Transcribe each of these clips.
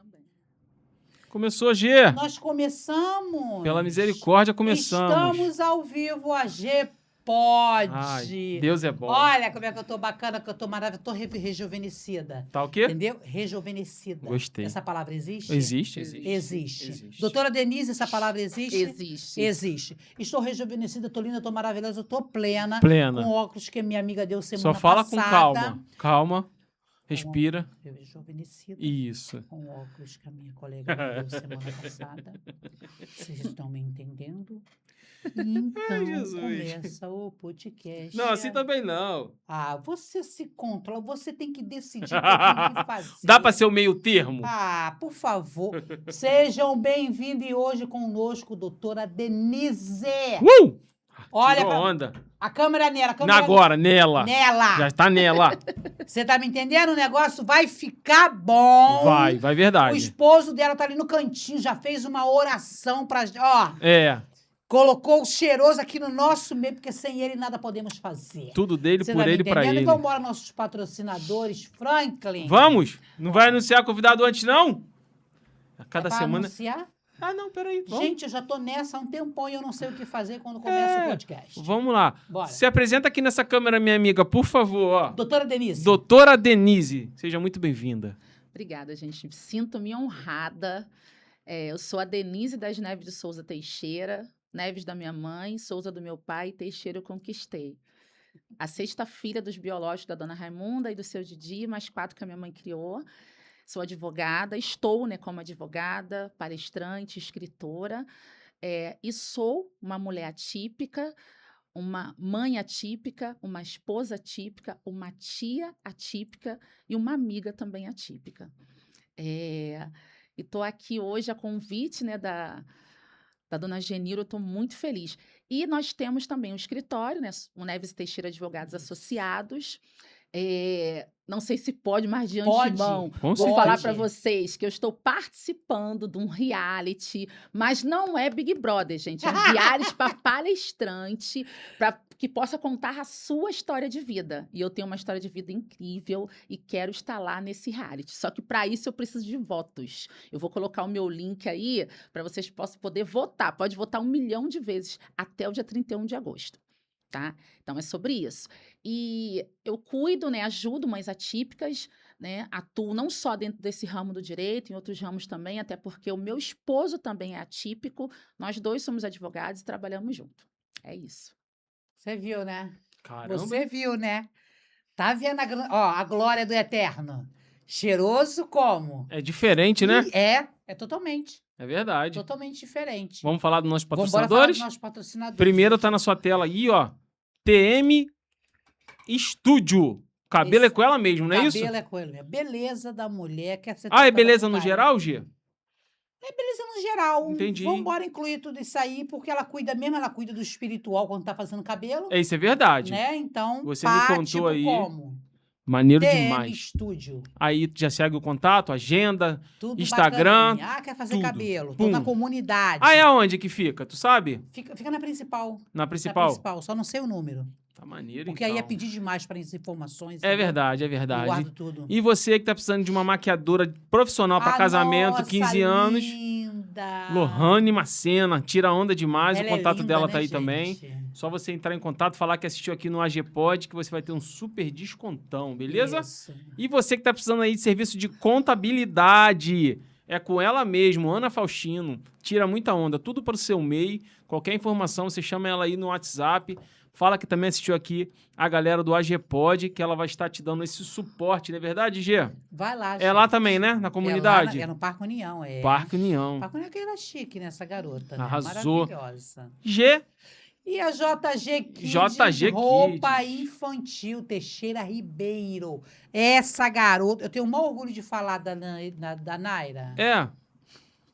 também. Começou, G. Nós começamos. Pela misericórdia, começamos. Estamos ao vivo, a G pode. Ai, Deus é bom. Olha como é que eu tô bacana, que eu tô maravilhosa, tô rejuvenescida. Tá o quê? Entendeu? Rejuvenescida. Gostei. Essa palavra existe? Existe. Existe. Doutora Denise, essa palavra existe? Existe. Existe. Estou rejuvenescida, tô linda, tô maravilhosa, tô plena. Plena. Com óculos que minha amiga deu semana Só fala passada. com calma. Calma. Respira. Rejuvenescida. Isso. Com óculos que a minha colega me deu semana passada. Vocês estão me entendendo? Então, Jesus. começa o podcast. Não, assim também não. Ah, você se controla, você tem que decidir o que tem que fazer. Dá pra ser o meio termo? Ah, por favor. Sejam bem-vindos e hoje conosco, doutora Denise. Olha, Tirou onda. a câmera nela. Agora, nela. Nela. Já está nela. Você tá me entendendo? O negócio vai ficar bom. Vai O verdade. esposo dela tá ali no cantinho, já fez uma oração pra... Ó, É, colocou o cheiroso aqui no nosso meio, porque sem ele nada podemos fazer. tudo dele, Você por tá me ele, pra entendendo? ele. Então, bora nossos patrocinadores, Franklin. Vamos? Não vai anunciar convidado antes, não? A cada É pra semana... anunciar? Ah, não, peraí. Vamos. Gente, eu já tô nessa há um tempão e eu não sei o que fazer quando começa o podcast. Vamos lá. Bora. Se apresenta aqui nessa câmera, minha amiga, por favor. Ó. Doutora Denise. Doutora Denise. Seja muito bem-vinda. Obrigada, gente. Sinto-me honrada. Eu sou a Denise das Neves de Souza Teixeira, Neves da minha mãe, Souza do meu pai, Teixeira eu conquistei. A sexta filha dos biológicos da dona Raimunda e do seu Didi, mais 4 que a minha mãe criou. Sou advogada, estou como advogada, palestrante, escritora, e sou uma mulher atípica, uma mãe atípica, uma esposa atípica, uma tia atípica e uma amiga também atípica. E estou aqui hoje a convite da dona Geniro, eu estou muito feliz. E nós temos também um escritório, né, o Neves Teixeira Advogados Associados. Não sei se pode, mas de antemão, Com vou certeza. falar para vocês que eu estou participando de um reality, mas não é Big Brother, gente. É um reality para palestrante, para que possa contar a sua história de vida. E eu tenho uma história de vida incrível e quero estar lá nesse reality. Só que para isso eu preciso de votos. Eu vou colocar o meu link aí para vocês possam poder votar. Pode votar 1 milhão de vezes até o dia 31 de agosto. Tá? Então, é sobre isso. E eu cuido, né, ajudo mães atípicas, né, atuo não só dentro desse ramo do direito, em outros ramos também, até porque o meu esposo também é atípico, nós dois somos advogados e trabalhamos junto. É isso. Você viu, né? Caramba. Você viu, né? Tá vendo a glória do Eterno? Cheiroso como? É diferente, né? É totalmente. É verdade. Totalmente diferente. Vamos falar dos nossos Vamos falar patrocinadores? dos nossos patrocinadores. Primeiro tá na sua tela aí, ó. TM Estúdio. Cabelo é com ela mesmo, não é isso? Cabelo é com ele. Beleza da mulher. Quer ser Ah, é tratada beleza com no carinho. geral, G? É beleza no geral. Entendi. Vamos embora incluir tudo isso aí, porque ela cuida mesmo, ela cuida do espiritual quando tá fazendo cabelo. É, isso é verdade. Né? Então, Você me contou tipo aí. como? Maneiro TM demais. Estúdio. Aí já segue o contato, agenda. Tudo Instagram, bacaninha. Ah, quer fazer tudo. cabelo. Pum. Tô na comunidade. Ah, é onde que fica? Tu sabe? Fica na principal. Na Na principal? principal, só não sei o número. Tá maneiro, Porque então. aí é pedir demais para as informações. É entendeu? verdade, é Eu verdade. guardo tudo. E você que tá precisando de uma maquiadora profissional para casamento, nossa, 15 anos. Linda. Lohane Macena, tira onda demais. Ela o contato é linda, dela né, tá aí gente? também. Só você entrar em contato, falar que assistiu aqui no AG Pod, que você vai ter um super descontão, beleza? Isso. E você que tá precisando aí de serviço de contabilidade, é com ela mesmo, Ana Faustino. Tira muita onda, tudo para o seu MEI. Qualquer informação, você chama ela aí no WhatsApp. Fala que também assistiu aqui a galera do AG Pod, que ela vai estar te dando esse suporte, não é verdade, Gê? Vai lá, É lá gente. também, né? Na comunidade? É no Parque União, é. Parque União. Parque União é que era chique, né? Essa garota, né? Arrasou. Maravilhosa. G, E a JG Kids, JG roupa Kids. infantil, Teixeira Ribeiro. Essa garota, eu tenho o maior orgulho de falar da Naira. é.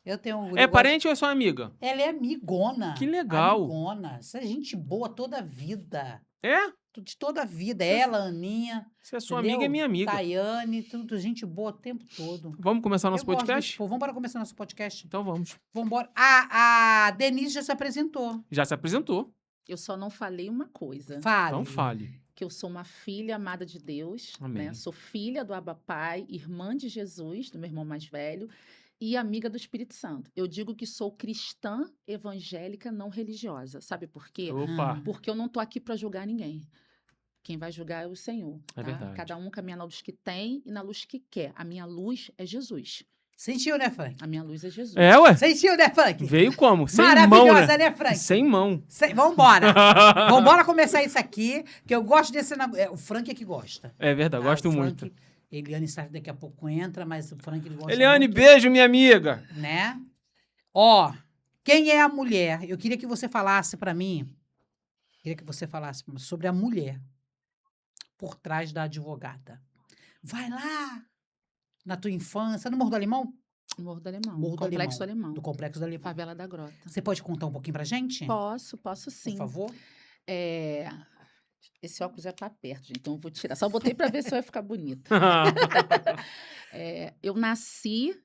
Eu tenho orgulho. É eu gosto- parente ou é sua amiga? Ela é amigona. Que legal. Amigona. Essa é gente boa toda a vida. É? De toda a vida. Ela, Aninha. Se é sua entendeu? amiga, é minha amiga. Tayane, tudo gente boa o tempo todo. Vamos começar nosso Eu gosto podcast? desse povo. Vamos para começar nosso podcast? Então vamos. Vamos embora. A Denise já se apresentou. Já se apresentou. Eu só não falei uma coisa. Fale. Então fale. que eu sou uma filha amada de Deus, Amém. né? Sou filha do Abba Pai, irmã de Jesus, do meu irmão mais velho, e amiga do Espírito Santo. Eu digo que sou cristã evangélica não religiosa. Sabe por quê? Opa, Porque eu não tô aqui para julgar ninguém. Quem vai julgar é o Senhor. é Tá? verdade. Cada um caminha na luz que tem e na luz que quer. A minha luz é Jesus. Sentiu, né, Frank? A minha luz é Jesus. É, ué. Sentiu, né, Frank? Veio como? Sem Maravilhosa, mão, né? né, Frank? Sem mão. Vambora. Vambora começar isso aqui, que eu gosto desse... O Frank é que gosta. É verdade, Tá? gosto O Frank, muito. Eliane sabe daqui a pouco entra, mas o Frank ele gosta Eliane, muito, beijo, minha amiga. né? Ó, quem é a mulher? Eu queria que você falasse pra mim, sobre a mulher por trás da advogada. Vai lá na tua infância, no Morro do Alemão? Morro do Alemão. Morro do Complexo do Alemão. Alemão. Do Complexo do Alemão. Favela da Grota. Você pode contar um pouquinho pra gente? Posso sim. Por favor. Esse óculos é para perto, gente, então eu vou tirar. Só botei para ver se vai ficar bonito. Eu nasci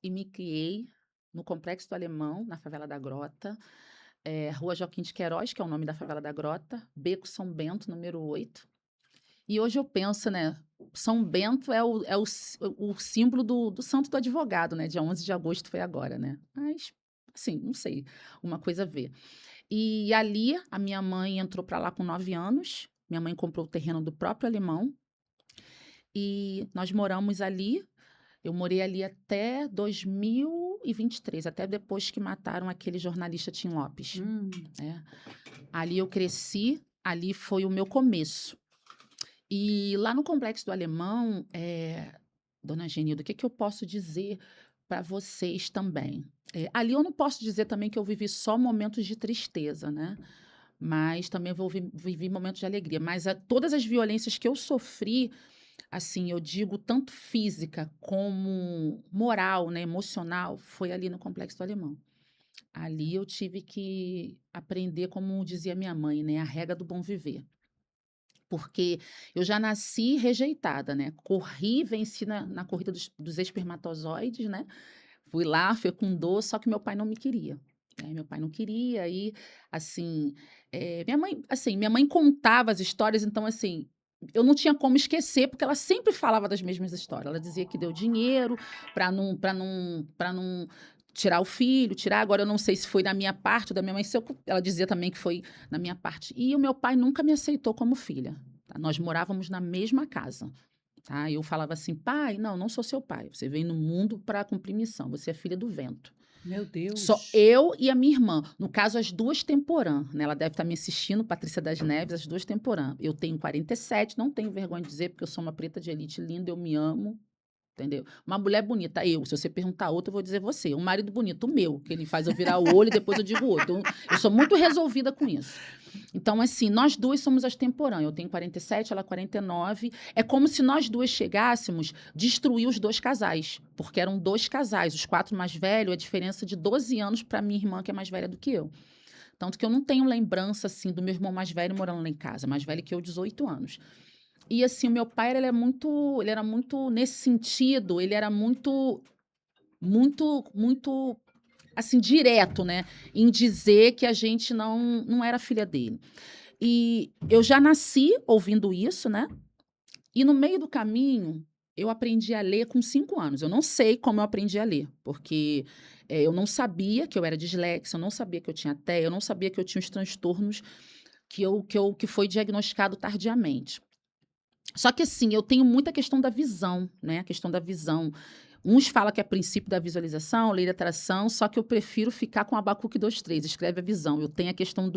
e me criei no Complexo do Alemão, na Favela da Grota. Rua Joaquim de Queiroz, que é o nome da Favela da Grota. Beco São Bento, número 8. E hoje eu penso, né? São Bento é o símbolo do santo do advogado, né? Dia 11 de agosto foi agora, né? Mas, assim, não sei, uma coisa a ver. E ali, a minha mãe entrou para lá com 9 anos. Minha mãe comprou o terreno do próprio Alemão. E nós moramos ali. Eu morei ali até 2023, até depois que mataram aquele jornalista Tim Lopes. Ali eu cresci, ali foi o meu começo. E lá no Complexo do Alemão, dona Genilda, o que eu posso dizer para vocês também? Ali eu não posso dizer também que eu vivi só momentos de tristeza, né? Mas também vivi momentos de alegria. Mas todas as violências que eu sofri, assim, eu digo tanto física como moral, né, emocional, foi ali no Complexo do Alemão. Ali eu tive que aprender, como dizia minha mãe, né, a regra do bom viver. Porque eu já nasci rejeitada, né? Corri, venci na corrida dos espermatozoides, né? Fui lá, fecundou, só que meu pai não me queria. Meu pai não queria, e assim, minha mãe contava as histórias, então assim, eu não tinha como esquecer, porque ela sempre falava das mesmas histórias. Ela dizia que deu dinheiro para não tirar o filho, agora eu não sei se foi da minha parte ou da minha mãe, ela dizia também que foi na minha parte. E o meu pai nunca me aceitou como filha. Tá? Nós morávamos na mesma casa. Tá? Eu falava assim, pai, não sou seu pai. Você veio no mundo para cumprir missão. Você é filha do vento. Meu Deus. Só eu e a minha irmã. No caso, as duas temporã. Né? Ela deve estar me assistindo, Patrícia das Neves, as duas temporã. Eu tenho 47, não tenho vergonha de dizer, porque eu sou uma preta de elite linda, eu me amo. Entendeu? Uma mulher bonita, eu. Se você perguntar outra, eu vou dizer você. Um marido bonito, o meu, que ele faz eu virar o olho e depois eu digo outro. Eu sou muito resolvida com isso. Então, assim, nós duas somos as temporã. Eu tenho 47, ela 49. É como se nós duas chegássemos destruir os dois casais. Porque eram 2 casais. Os 4 mais velhos, a diferença de 12 anos para minha irmã, que é mais velha do que eu. Tanto que eu não tenho lembrança, assim, do meu irmão mais velho morando lá em casa. Mais velho que eu, 18 anos. E, assim, o meu pai, ele era muito, nesse sentido, ele era muito, assim, direto, né? Em dizer que a gente não era filha dele. E eu já nasci ouvindo isso, né? E no meio do caminho, eu aprendi a ler com 5 anos. Eu não sei como eu aprendi a ler, porque eu não sabia que eu era dislexa, eu não sabia que eu tinha TEA, eu não sabia que eu tinha os transtornos que foi diagnosticado tardiamente. Só que, assim, eu tenho muita questão da visão, né? A questão da visão. Uns falam que é princípio da visualização, lei da atração, só que eu prefiro ficar com Abacuque 2:3, escreve a visão. Eu tenho a questão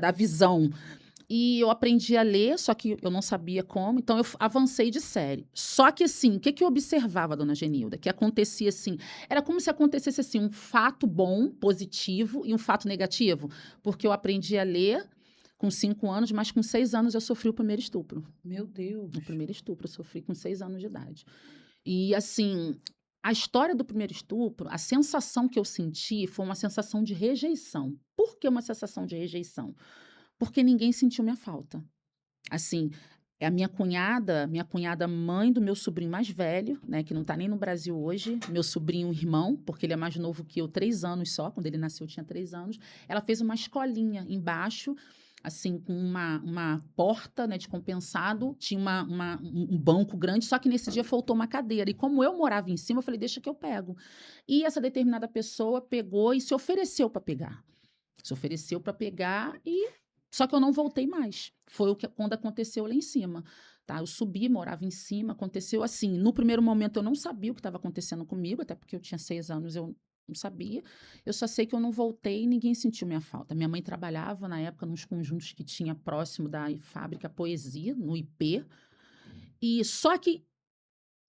da visão. E eu aprendi a ler, só que eu não sabia como, então eu avancei de série. Só que, assim, o que eu observava, dona Genilda? Que acontecia, assim, era como se acontecesse, assim, um fato bom, positivo, e um fato negativo. Porque eu aprendi a ler com 5 anos, mas com 6 anos eu sofri o primeiro estupro. Meu Deus. O primeiro estupro eu sofri com 6 anos de idade. E, assim, a história do primeiro estupro, a sensação que eu senti foi uma sensação de rejeição. Por que uma sensação de rejeição? Porque ninguém sentiu minha falta. Assim, é a minha cunhada mãe do meu sobrinho mais velho, né, que não está nem no Brasil hoje, meu sobrinho irmão, porque ele é mais novo que eu, 3 anos só, quando ele nasceu eu tinha 3 anos, ela fez uma escolinha embaixo assim, com uma porta, né, de compensado, tinha um banco grande, só que nesse dia faltou uma cadeira. E como eu morava em cima, eu falei, deixa que eu pego. E essa determinada pessoa pegou e se ofereceu para pegar. Se ofereceu para pegar e só que eu não voltei mais. Foi quando aconteceu lá em cima. Tá? Eu subi, morava em cima, aconteceu assim. No primeiro momento eu não sabia o que estava acontecendo comigo, até porque eu tinha 6 anos, eu não sabia. Eu só sei que eu não voltei e ninguém sentiu minha falta. Minha mãe trabalhava na época nos conjuntos que tinha próximo da fábrica Poesia, no IP. E só que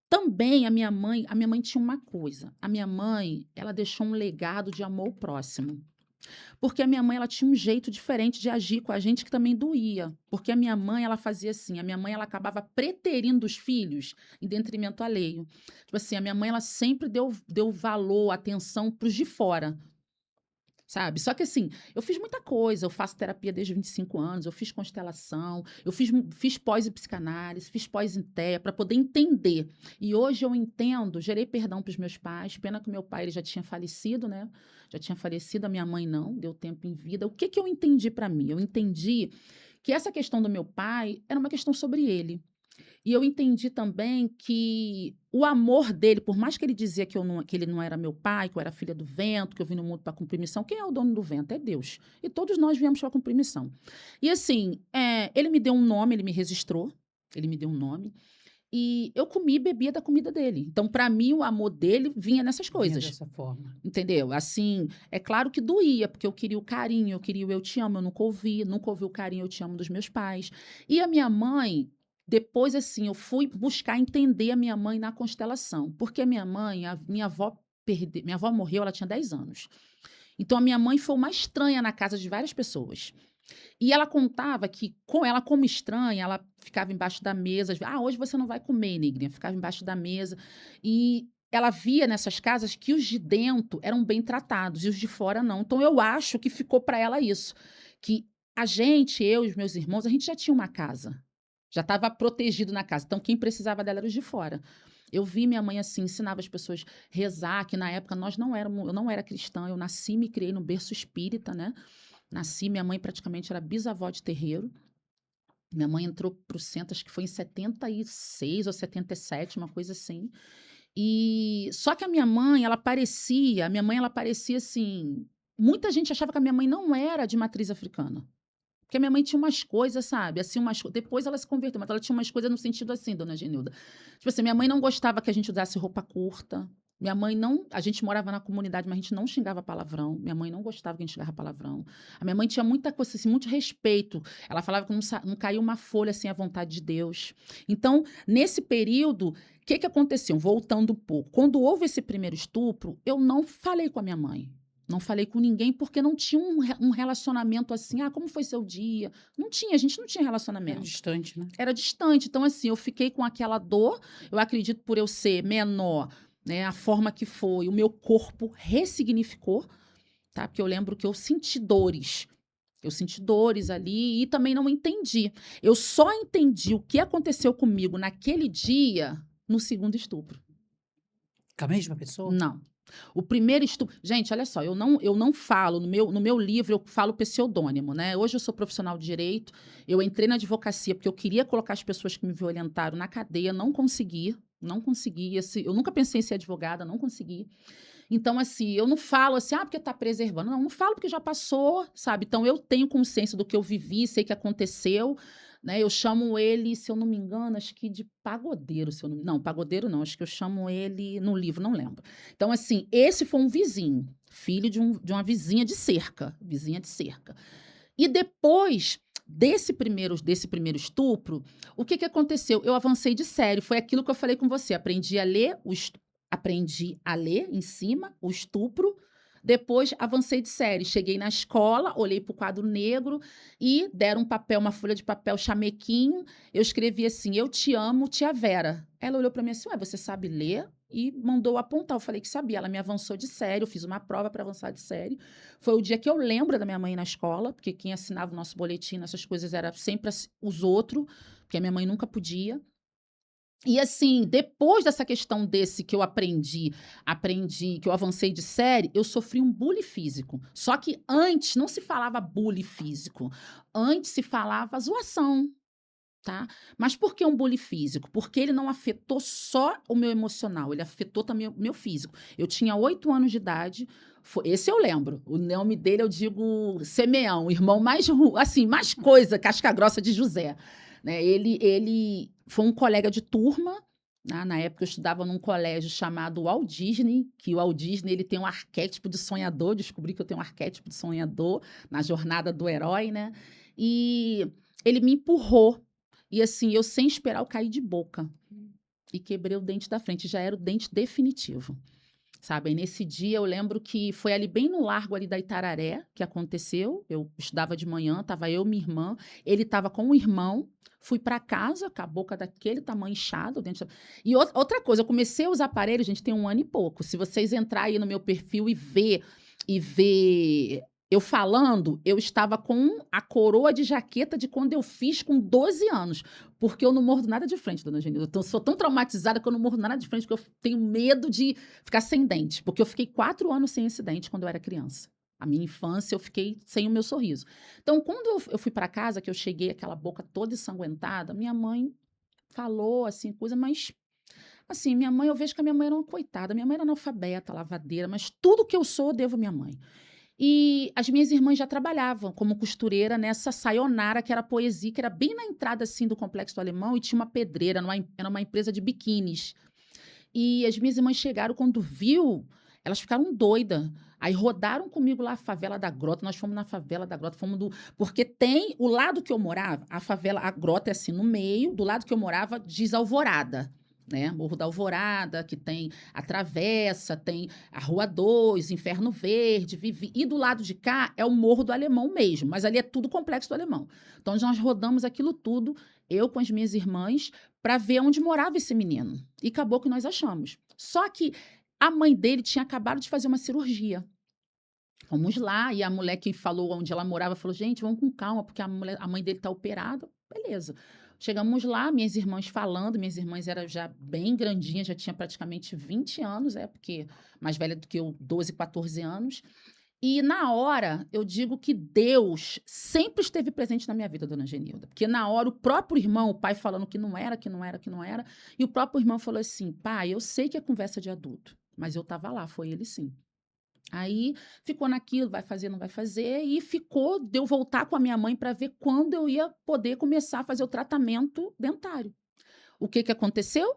também a minha mãe tinha uma coisa. A minha mãe, ela deixou um legado de amor ao próximo. Porque a minha mãe, ela tinha um jeito diferente de agir com a gente que também doía. Porque a minha mãe, ela fazia assim, a minha mãe, ela acabava preterindo os filhos em detrimento alheio. Tipo assim, a minha mãe, ela sempre deu valor, atenção para os de fora. Sabe? Só que assim, eu fiz muita coisa. Eu faço terapia desde 25 anos, eu fiz constelação, eu fiz pós em psicanálise, fiz pós em TEA para poder entender. E hoje eu entendo, gerei perdão para os meus pais. Pena que meu pai ele já tinha falecido, né? Já tinha falecido, a minha mãe não, deu tempo em vida. O que que eu entendi para mim? Eu entendi que essa questão do meu pai era uma questão sobre ele. E eu entendi também que o amor dele, por mais que ele dizia que ele não era meu pai, que eu era filha do vento, que eu vim no mundo para cumprir missão, quem é o dono do vento? É Deus. E todos nós viemos para cumprir missão. E assim, ele me deu um nome, ele me registrou, ele me deu um nome, e eu comi e bebia da comida dele. Então, para mim, o amor dele vinha nessas Vinha coisas. dessa forma. Entendeu? Assim, é claro que doía, porque eu queria o carinho, eu queria o eu te amo, eu nunca ouvi o carinho, eu te amo dos meus pais. E a minha mãe, depois, assim, eu fui buscar entender a minha mãe na constelação. Porque a minha mãe, minha avó morreu, ela tinha 10 anos. Então, a minha mãe foi uma estranha na casa de várias pessoas. E ela contava que, com ela como estranha, ela ficava embaixo da mesa. Hoje você não vai comer, negrinha. Ficava embaixo da mesa. E ela via nessas casas que os de dentro eram bem tratados e os de fora não. Então, eu acho que ficou para ela isso. Que a gente, eu e os meus irmãos, a gente já tinha uma casa. Já estava protegido na casa. Então, quem precisava dela era os de fora. Eu vi minha mãe assim, ensinava as pessoas a rezar, que na época eu não era cristã, eu nasci e me criei no berço espírita, né? Nasci, minha mãe praticamente era bisavó de terreiro. Minha mãe entrou para o centro, acho que foi em 76 ou 77, uma coisa assim. E só que a minha mãe ela parecia assim, muita gente achava que a minha mãe não era de matriz africana. Porque a minha mãe tinha umas coisas, sabe? Assim, depois ela se converteu, mas ela tinha umas coisas no sentido assim, dona Genilda. Tipo assim, minha mãe não gostava que a gente usasse roupa curta. Minha mãe não. A gente morava na comunidade, mas a gente não xingava palavrão. Minha mãe não gostava que a gente xingava palavrão. A minha mãe tinha muita coisa, assim, muito respeito. Ela falava que não caiu uma folha sem a vontade de Deus. Então, nesse período, o que que aconteceu? Voltando um pouco. Quando houve esse primeiro estupro, eu não falei com a minha mãe. Não falei com ninguém porque não tinha um relacionamento assim. Como foi seu dia? Não tinha, a gente não tinha Era relacionamento. distante, né? Era distante. Então, assim, eu fiquei com aquela dor. Eu acredito por eu ser menor, né? A forma que foi, o meu corpo ressignificou, tá? Porque eu lembro que eu senti dores. Eu senti dores ali e também não entendi. Eu só entendi o que aconteceu comigo naquele dia no segundo estupro. Com a mesma pessoa? Não. O primeiro estupro. Gente, olha só, eu não falo, no meu livro, eu falo pseudônimo, né? Hoje eu sou profissional de direito, eu entrei na advocacia porque eu queria colocar as pessoas que me violentaram na cadeia, não consegui. Não consegui. Eu nunca pensei em ser advogada, não consegui. Então, assim, eu não falo assim, porque tá preservando. Não, não falo porque já passou, sabe? Então, eu tenho consciência do que eu vivi, sei que aconteceu, né? Eu chamo ele, se eu não me engano, acho que de pagodeiro, se eu não, pagodeiro não, acho que eu chamo ele no livro, não lembro. Então, assim, esse foi um vizinho, filho de uma vizinha de cerca. E depois desse primeiro estupro, o que que aconteceu? Eu avancei de série, foi aquilo que eu falei com você, aprendi a ler em cima, o estupro. Depois avancei de série. Cheguei na escola, olhei para o quadro negro e deram um papel, uma folha de papel chamequinho. Eu escrevi assim: Eu te amo, tia Vera. Ela olhou para mim assim: Ué, você sabe ler? E mandou apontar. Eu falei que sabia. Ela me avançou de série. Eu fiz uma prova para avançar de série. Foi o dia que eu lembro da minha mãe na escola, porque quem assinava o nosso boletim, essas coisas, era sempre os outros, porque a minha mãe nunca podia. E assim, depois dessa questão desse que eu aprendi, que eu avancei de série, eu sofri um bullying físico. Só que antes não se falava bullying físico. Antes se falava zoação, tá? Mas por que um bullying físico? Porque ele não afetou só o meu emocional, ele afetou também o meu físico. Eu tinha 8 anos de idade, esse eu lembro. O nome dele eu digo Semeão, o irmão mais, assim, mais coisa, casca grossa de José. Né? Ele foi um colega de turma. Na época eu estudava num colégio chamado Walt Disney, que o Walt Disney ele tem um arquétipo de sonhador, descobri que eu tenho um arquétipo de sonhador na jornada do herói, né? E ele me empurrou e assim, eu sem esperar, eu caí de boca. E quebrei o dente da frente. Já era o dente definitivo. Sabe? E nesse dia eu lembro que foi ali bem no largo ali da Itararé que aconteceu. Eu estudava de manhã, estava eu e minha irmã. Ele estava com o irmão. Fui para casa com a boca daquele tamanho inchado. E outra coisa, eu comecei a usar aparelho, gente, tem 1 ano e pouco. Se vocês entrarem aí no meu perfil e ver eu falando, eu estava com a coroa de jaqueta de quando eu fiz com 12 anos. Porque eu não mordo nada de frente, dona Genilda. Eu sou tão traumatizada que eu não mordo nada de frente, porque eu tenho medo de ficar sem dente. Porque eu fiquei 4 anos sem esse dente quando eu era criança. A minha infância, eu fiquei sem o meu sorriso. Então, quando eu fui para casa, que eu cheguei aquela boca toda ensanguentada, minha mãe falou, assim, coisa, mas... Assim, minha mãe, eu vejo que a minha mãe era uma coitada. Minha mãe era analfabeta, lavadeira, mas tudo que eu sou, eu devo à minha mãe. E as minhas irmãs já trabalhavam como costureira nessa Sayonara, que era poesia, que era bem na entrada, assim, do Complexo do Alemão, e tinha uma pedreira, era uma empresa de biquínis. E as minhas irmãs chegaram, quando viu, elas ficaram doidas. Aí rodaram comigo lá a favela da Grota, nós fomos na favela da Grota, porque tem o lado que eu morava, a favela, a Grota é assim no meio, do lado que eu morava diz Alvorada. Né? Morro da Alvorada, que tem a Travessa, tem a Rua 2, Inferno Verde, Vivi. E do lado de cá é o Morro do Alemão mesmo, mas ali é tudo Complexo do Alemão. Então nós rodamos aquilo tudo, eu com as minhas irmãs, para ver onde morava esse menino. E acabou que nós achamos. Só que a mãe dele tinha acabado de fazer uma cirurgia. Fomos lá, e a mulher que falou onde ela morava falou: gente, vamos com calma, porque a mãe dele está operada. Beleza. Chegamos lá, minhas irmãs falando, minhas irmãs eram já bem grandinhas, já tinha praticamente 20 anos, porque mais velha do que eu, 12, 14 anos. E na hora, eu digo que Deus sempre esteve presente na minha vida, dona Genilda. Porque na hora, o próprio irmão, o pai falando que não era, que não era, que não era, e o próprio irmão falou assim: pai, eu sei que é conversa de adulto, mas eu estava lá, foi ele sim. Aí ficou naquilo, vai fazer, não vai fazer, e ficou de eu voltar com a minha mãe para ver quando eu ia poder começar a fazer o tratamento dentário. O que que aconteceu?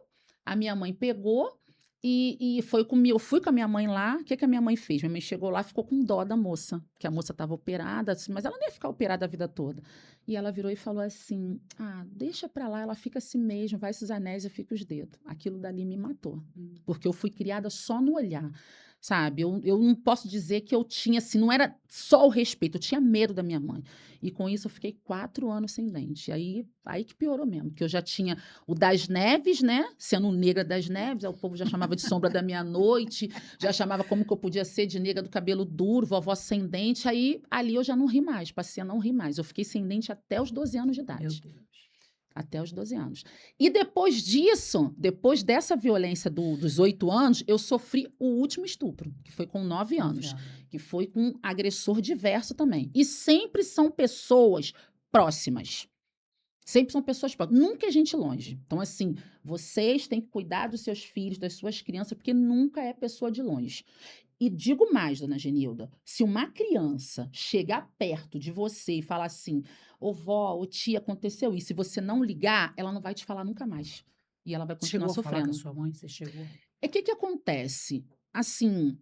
A minha mãe pegou e foi comigo. Eu fui com a minha mãe lá. O que que a minha mãe fez? Minha mãe chegou lá, ficou com dó da moça, que a moça estava operada, assim, mas ela não ia ficar operada a vida toda. E ela virou e falou assim: ah, deixa pra lá, ela fica assim mesmo, vai esses anéis e fica os dedos. Aquilo dali me matou, porque eu fui criada só no olhar. Sabe, eu não posso dizer que eu tinha, assim, não era só o respeito, eu tinha medo da minha mãe. E com isso eu fiquei 4 anos sem dente. Aí que piorou mesmo, porque eu já tinha o das Neves, né? Sendo negra das Neves, aí o povo já chamava de sombra da meia-noite, já chamava como que eu podia ser de negra do cabelo duro, vovó sem dente. Aí ali eu já não ri mais, passei a não rir mais. Eu fiquei sem dente até os 12 anos de idade. Meu Deus. Até os 12 anos. E depois disso, depois dessa violência dos 8 anos, eu sofri o último estupro, que foi com 9 anos, que foi com um agressor diverso também. E sempre são pessoas próximas. Sempre são pessoas próximas. Nunca é gente longe. Então, assim, vocês têm que cuidar dos seus filhos, das suas crianças, porque nunca é pessoa de longe. E digo mais, dona Genilda, se uma criança chegar perto de você e falar assim: ô vó, ô tia, aconteceu isso, e você não ligar, ela não vai te falar nunca mais. E ela vai continuar Chegou a falar com a sofrendo. sua mãe? Você chegou? É que acontece? Assim,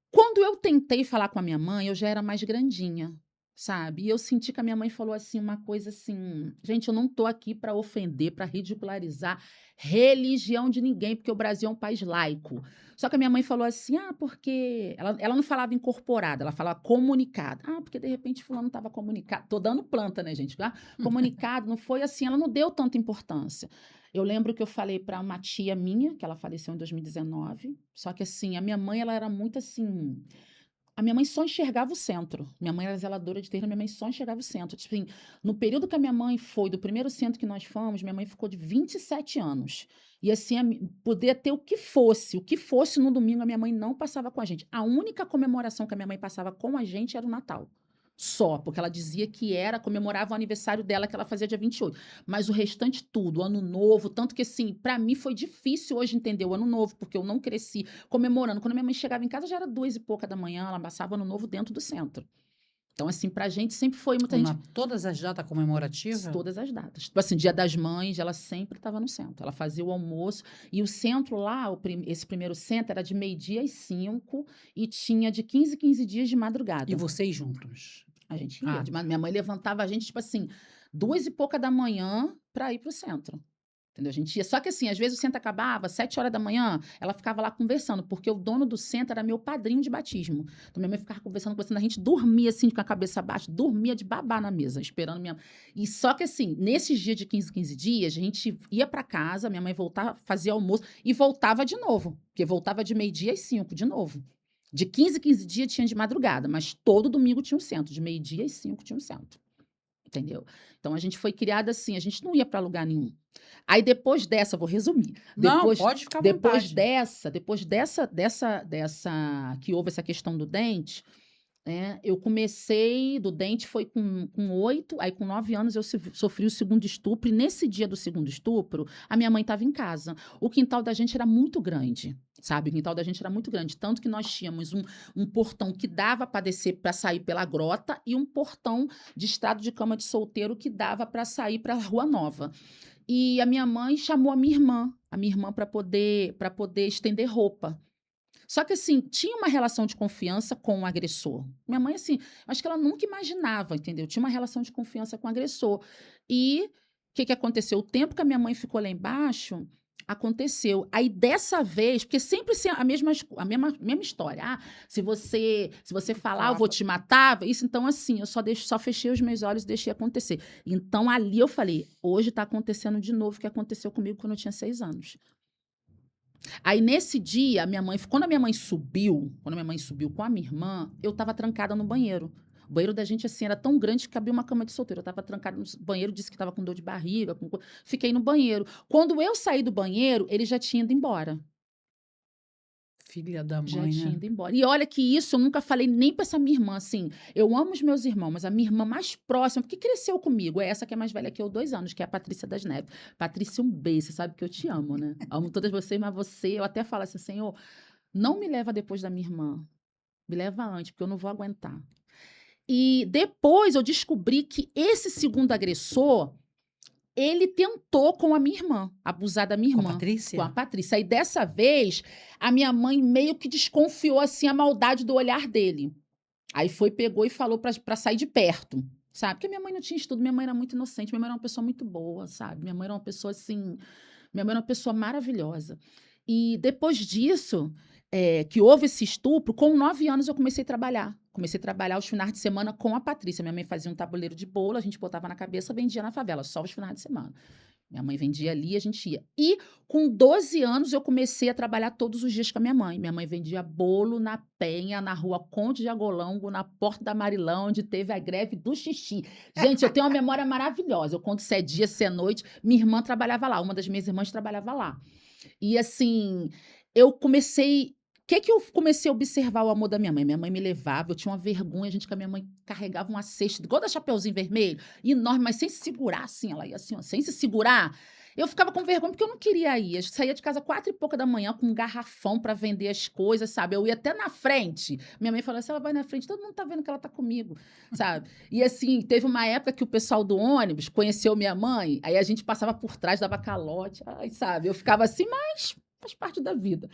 quando eu tentei falar com a minha mãe, eu já era mais grandinha, sabe? E eu senti que a minha mãe falou assim uma coisa assim: gente, eu não tô aqui para ofender, para ridicularizar religião de ninguém, porque o Brasil é um país laico. Só que a minha mãe falou assim: ah, porque ela não falava incorporada, ela falava comunicada. Ah, porque de repente fulano estava comunicado. Tô dando planta, né, gente? Ah, comunicado, não foi assim, ela não deu tanta importância. Eu lembro que eu falei para uma tia minha, que ela faleceu em 2019, só que assim, a minha mãe, ela era muito assim, A minha mãe só enxergava o centro. Minha mãe era zeladora de terreno, minha mãe só enxergava o centro. Tipo assim, no período que a minha mãe foi, do primeiro centro que nós fomos, minha mãe ficou de 27 anos. E assim, poder ter o que fosse no domingo, a minha mãe não passava com a gente. A única comemoração que a minha mãe passava com a gente era o Natal. Só, porque ela dizia que comemorava o aniversário dela, que ela fazia dia 28. Mas o restante tudo, o Ano Novo, tanto que assim, para mim foi difícil hoje entender o Ano Novo, porque eu não cresci comemorando. Quando minha mãe chegava em casa, já era 2h pouca da manhã, ela passava Ano Novo dentro do centro. Então, assim, pra gente sempre foi muita gente. Todas as datas comemorativas? Todas as datas. Tipo assim, Dia das Mães, ela sempre estava no centro. Ela fazia o almoço. E o centro lá, esse primeiro centro, era de 12h às 5h e tinha de 15 em 15 dias de madrugada. E vocês juntos? A gente ia. Minha mãe levantava a gente, tipo assim, 2h pouca da manhã para ir pro centro. Entendeu? A gente ia. Só que assim, às vezes o centro acabava, 7h da manhã, ela ficava lá conversando, porque o dono do centro era meu padrinho de batismo. Então minha mãe ficava conversando, a gente dormia assim, com a cabeça baixa, dormia de babá na mesa, esperando minha. E só que assim, nesses dias de 15 dias, a gente ia para casa, minha mãe voltava, fazia almoço e voltava de novo, porque voltava de 12h às 5h de novo. De 15 dias tinha de madrugada, mas todo domingo tinha um centro, de 12h às 5h tinha um centro. Entendeu? Então a gente foi criada assim, a gente não ia para lugar nenhum. Aí depois dessa, vou resumir. Depois, não, pode ficar à vontade. Depois dessa que houve essa questão do dente, eu comecei, do dente foi com 8, aí com 9 anos eu sofri o segundo estupro, e nesse dia do segundo estupro, a minha mãe estava em casa. O quintal da gente era muito grande, sabe? O quintal da gente era muito grande, tanto que nós tínhamos um portão que dava para descer, para sair pela grota, e um portão de estrado de cama de solteiro que dava para sair para a Rua Nova. E a minha mãe chamou a minha irmã para poder estender roupa. Só que, assim, tinha uma relação de confiança com o agressor. Minha mãe, assim, acho que ela nunca imaginava, entendeu? Tinha uma relação de confiança com o agressor. E o que aconteceu? O tempo que a minha mãe ficou lá embaixo, aconteceu. Aí, dessa vez, porque sempre a mesma história. Se você falar, eu vou te matar. Isso, então, assim, eu só fechei os meus olhos e deixei acontecer. Então, ali eu falei, hoje está acontecendo de novo o que aconteceu comigo quando eu tinha 6 anos. Aí, nesse dia, quando a minha mãe subiu com a minha irmã, eu estava trancada no banheiro. O banheiro da gente, assim, era tão grande que cabia uma cama de solteiro. Eu estava trancada no banheiro, disse que estava com dor de barriga. Fiquei no banheiro. Quando eu saí do banheiro, ele já tinha ido embora. Filha da mãe, já tinha ido embora. E olha que isso eu nunca falei nem pra essa minha irmã, assim. Eu amo os meus irmãos, mas a minha irmã mais próxima, porque cresceu comigo, é essa que é mais velha que eu, 2 anos, que é a Patrícia das Neves. Patrícia, um beijo, você sabe que eu te amo, né? Amo todas vocês, mas eu até falo assim, Senhor, não me leva depois da minha irmã. Me leva antes, porque eu não vou aguentar. E depois eu descobri que esse segundo agressor, ele tentou com a minha irmã, abusar da minha irmã. Com a Patrícia? Com a Patrícia. E dessa vez, a minha mãe meio que desconfiou, assim, a maldade do olhar dele. Aí pegou e falou pra sair de perto, sabe? Porque minha mãe não tinha estudo, minha mãe era muito inocente, minha mãe era uma pessoa muito boa, sabe? Minha mãe era uma pessoa, assim... Minha mãe era uma pessoa maravilhosa. E depois disso, que houve esse estupro, com 9 anos eu comecei a trabalhar. Comecei a trabalhar os finais de semana com a Patrícia. Minha mãe fazia um tabuleiro de bolo, a gente botava na cabeça, vendia na favela, só os finais de semana. Minha mãe vendia ali, a gente ia. E com 12 anos eu comecei a trabalhar todos os dias com a minha mãe. Minha mãe vendia bolo na Penha, na rua Conde de Agolongo, na Porta da Marilão, onde teve a greve do xixi. Gente, eu tenho uma memória maravilhosa. Eu conto se é dia, se é noite. Minha irmã trabalhava lá, uma das minhas irmãs trabalhava lá. E assim, eu comecei... O que eu comecei a observar o amor da minha mãe? Minha mãe me levava, eu tinha uma vergonha, gente, que a minha mãe carregava uma cesta, igual da Chapeuzinho Vermelho, enorme, mas sem se segurar, assim, ela ia assim, ó, sem se segurar. Eu ficava com vergonha, porque eu não queria ir. Eu saía de casa 4h pouca da manhã com um garrafão para vender as coisas, sabe? Eu ia até na frente. Minha mãe falou assim, ela vai na frente, todo mundo tá vendo que ela tá comigo, sabe? E assim, teve uma época que o pessoal do ônibus conheceu minha mãe, aí a gente passava por trás, dava calote, ai, sabe? Eu ficava assim, mas faz parte da vida.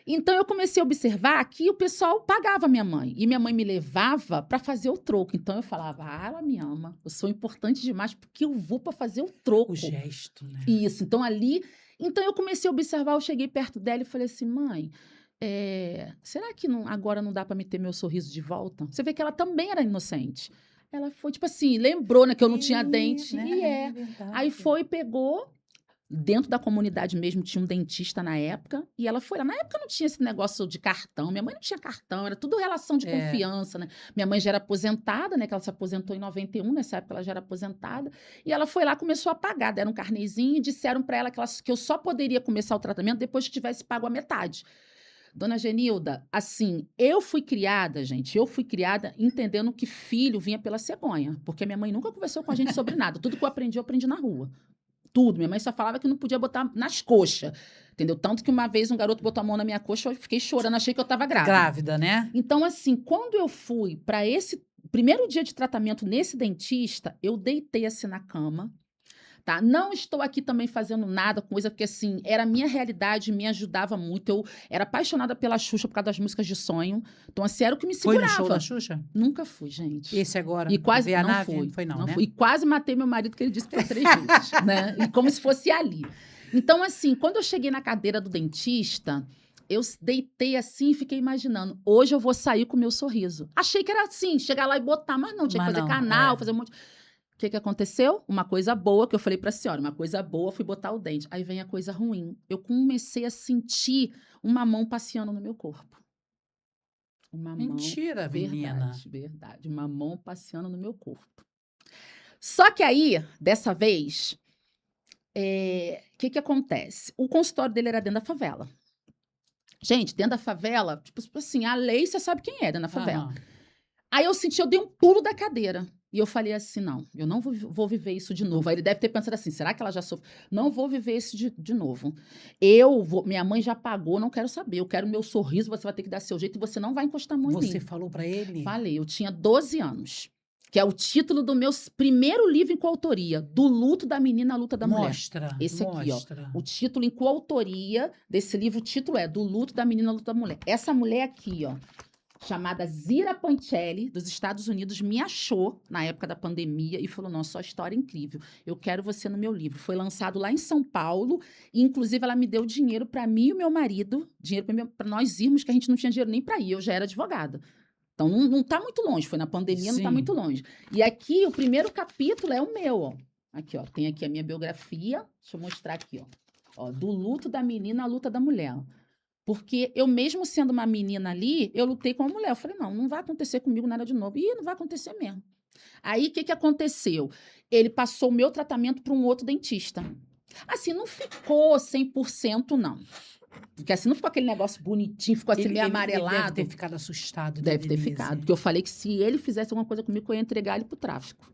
Então, eu comecei a observar que o pessoal pagava minha mãe. E minha mãe me levava para fazer o troco. Então, eu falava, ela me ama. Eu sou importante demais porque eu vou para fazer o troco. O gesto, né? Isso. Então, Então, eu comecei a observar, eu cheguei perto dela e falei assim, mãe, será que agora não dá para me ter meu sorriso de volta? Você vê que ela também era inocente. Ela foi, tipo assim, lembrou, né, que eu não tinha dente. Né? E Aí pegou... Dentro da comunidade mesmo tinha um dentista na época, e ela foi lá. Na época não tinha esse negócio de cartão, minha mãe não tinha cartão, era tudo relação de confiança, né? Minha mãe já era aposentada, né? Que ela se aposentou em 91, nessa época ela já era aposentada, e ela foi lá, começou a pagar, deram um carnezinho e disseram para ela que eu só poderia começar o tratamento depois que tivesse pago a metade. Dona Genilda, assim, eu fui criada entendendo que filho vinha pela cegonha, porque minha mãe nunca conversou com a gente sobre nada, tudo que eu aprendi na rua. Tudo. Minha mãe só falava que não podia botar nas coxas, entendeu? Tanto que uma vez um garoto botou a mão na minha coxa, eu fiquei chorando, achei que eu estava grávida. Grávida, né? Então, assim, quando eu fui para esse primeiro dia de tratamento nesse dentista, eu deitei assim na cama, tá? Não estou aqui também fazendo nada, coisa, porque assim, era a minha realidade, me ajudava muito. Eu era apaixonada pela Xuxa por causa das músicas de sonho. Então, assim, era o que me Foi segurava. no show da Xuxa? Nunca fui, gente. Esse agora? E quase Ver a não nave? fui. Foi não, né? fui. E quase matei meu marido, que ele disse que foi 3 vezes, né? E como se fosse ali. Então, assim, quando eu cheguei na cadeira do dentista, eu deitei assim e fiquei imaginando, hoje eu vou sair com o meu sorriso. Achei que era assim, chegar lá e botar, mas não, tinha que fazer canal, fazer um monte. O que aconteceu? Uma coisa boa, que eu falei para a senhora, uma coisa boa, fui botar o dente. Aí vem a coisa ruim. Eu comecei a sentir uma mão passeando no meu corpo. Uma Mentira, mão, menina. Verdade. Uma mão passeando no meu corpo. Só que aí, dessa vez, o que acontece? O consultório dele era dentro da favela. Gente, dentro da favela, tipo assim, a lei, você sabe quem é dentro da favela. Aham. Aí eu dei um pulo da cadeira. E eu falei assim, não, eu não vou viver isso de novo. Aí ele deve ter pensado assim, será que ela já sofreu? Não vou viver isso de novo. Minha mãe já pagou, não quero saber. Eu quero meu sorriso, você vai ter que dar seu jeito e você não vai encostar a mão em mim. Você falou pra ele? Falei, eu tinha 12 anos. Que é o título do meu primeiro livro em coautoria, Do Luto da Menina à Luta da Mulher. Mostra. Esse aqui, ó. O título em coautoria desse livro, o título é Do Luto da Menina à Luta da Mulher. Essa mulher aqui, ó, chamada Zira Pancelli, dos Estados Unidos, me achou na época da pandemia e falou, nossa, sua história é incrível, eu quero você no meu livro. Foi lançado lá em São Paulo e, inclusive, ela me deu dinheiro para mim e o meu marido, dinheiro para nós irmos, que a gente não tinha dinheiro nem para ir, eu já era advogada. Então, não tá muito longe, foi na pandemia, não tá Sim. muito longe. E aqui, o primeiro capítulo é o meu, ó. Aqui, ó, tem aqui a minha biografia, deixa eu mostrar aqui, ó. Do luto da menina à luta da mulher. Porque eu, mesmo sendo uma menina ali, eu lutei com a mulher. Eu falei, não vai acontecer comigo nada de novo. E não vai acontecer mesmo. Aí, o que aconteceu? Ele passou o meu tratamento para um outro dentista. Assim, não ficou 100%, não. Porque assim, não ficou aquele negócio bonitinho, ficou assim meio amarelado. Ele deve ter ficado assustado. Deve ter Denise. ficado. Porque eu falei que se ele fizesse alguma coisa comigo, eu ia entregar ele pro tráfico.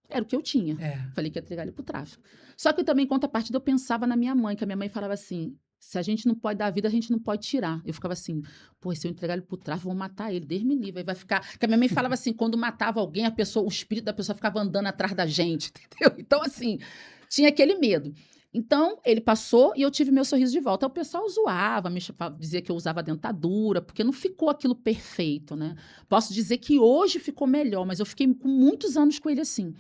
Era o que eu tinha. Falei que ia entregar ele pro tráfico. Só que eu também, em contrapartida, eu pensava na minha mãe, que a minha mãe falava assim, se a gente não pode dar a vida, a gente não pode tirar. Eu ficava assim, pô, se eu entregar ele pro tráfico, vão matar ele, Deus me livre. Aí vai ficar... Porque a minha mãe falava assim, quando matava alguém, o espírito da pessoa ficava andando atrás da gente, entendeu? Então, assim, tinha aquele medo. Então, ele passou e eu tive meu sorriso de volta. Aí o pessoal zoava, dizia que eu usava dentadura, porque não ficou aquilo perfeito, né? Posso dizer que hoje ficou melhor, mas eu fiquei com muitos anos com ele assim.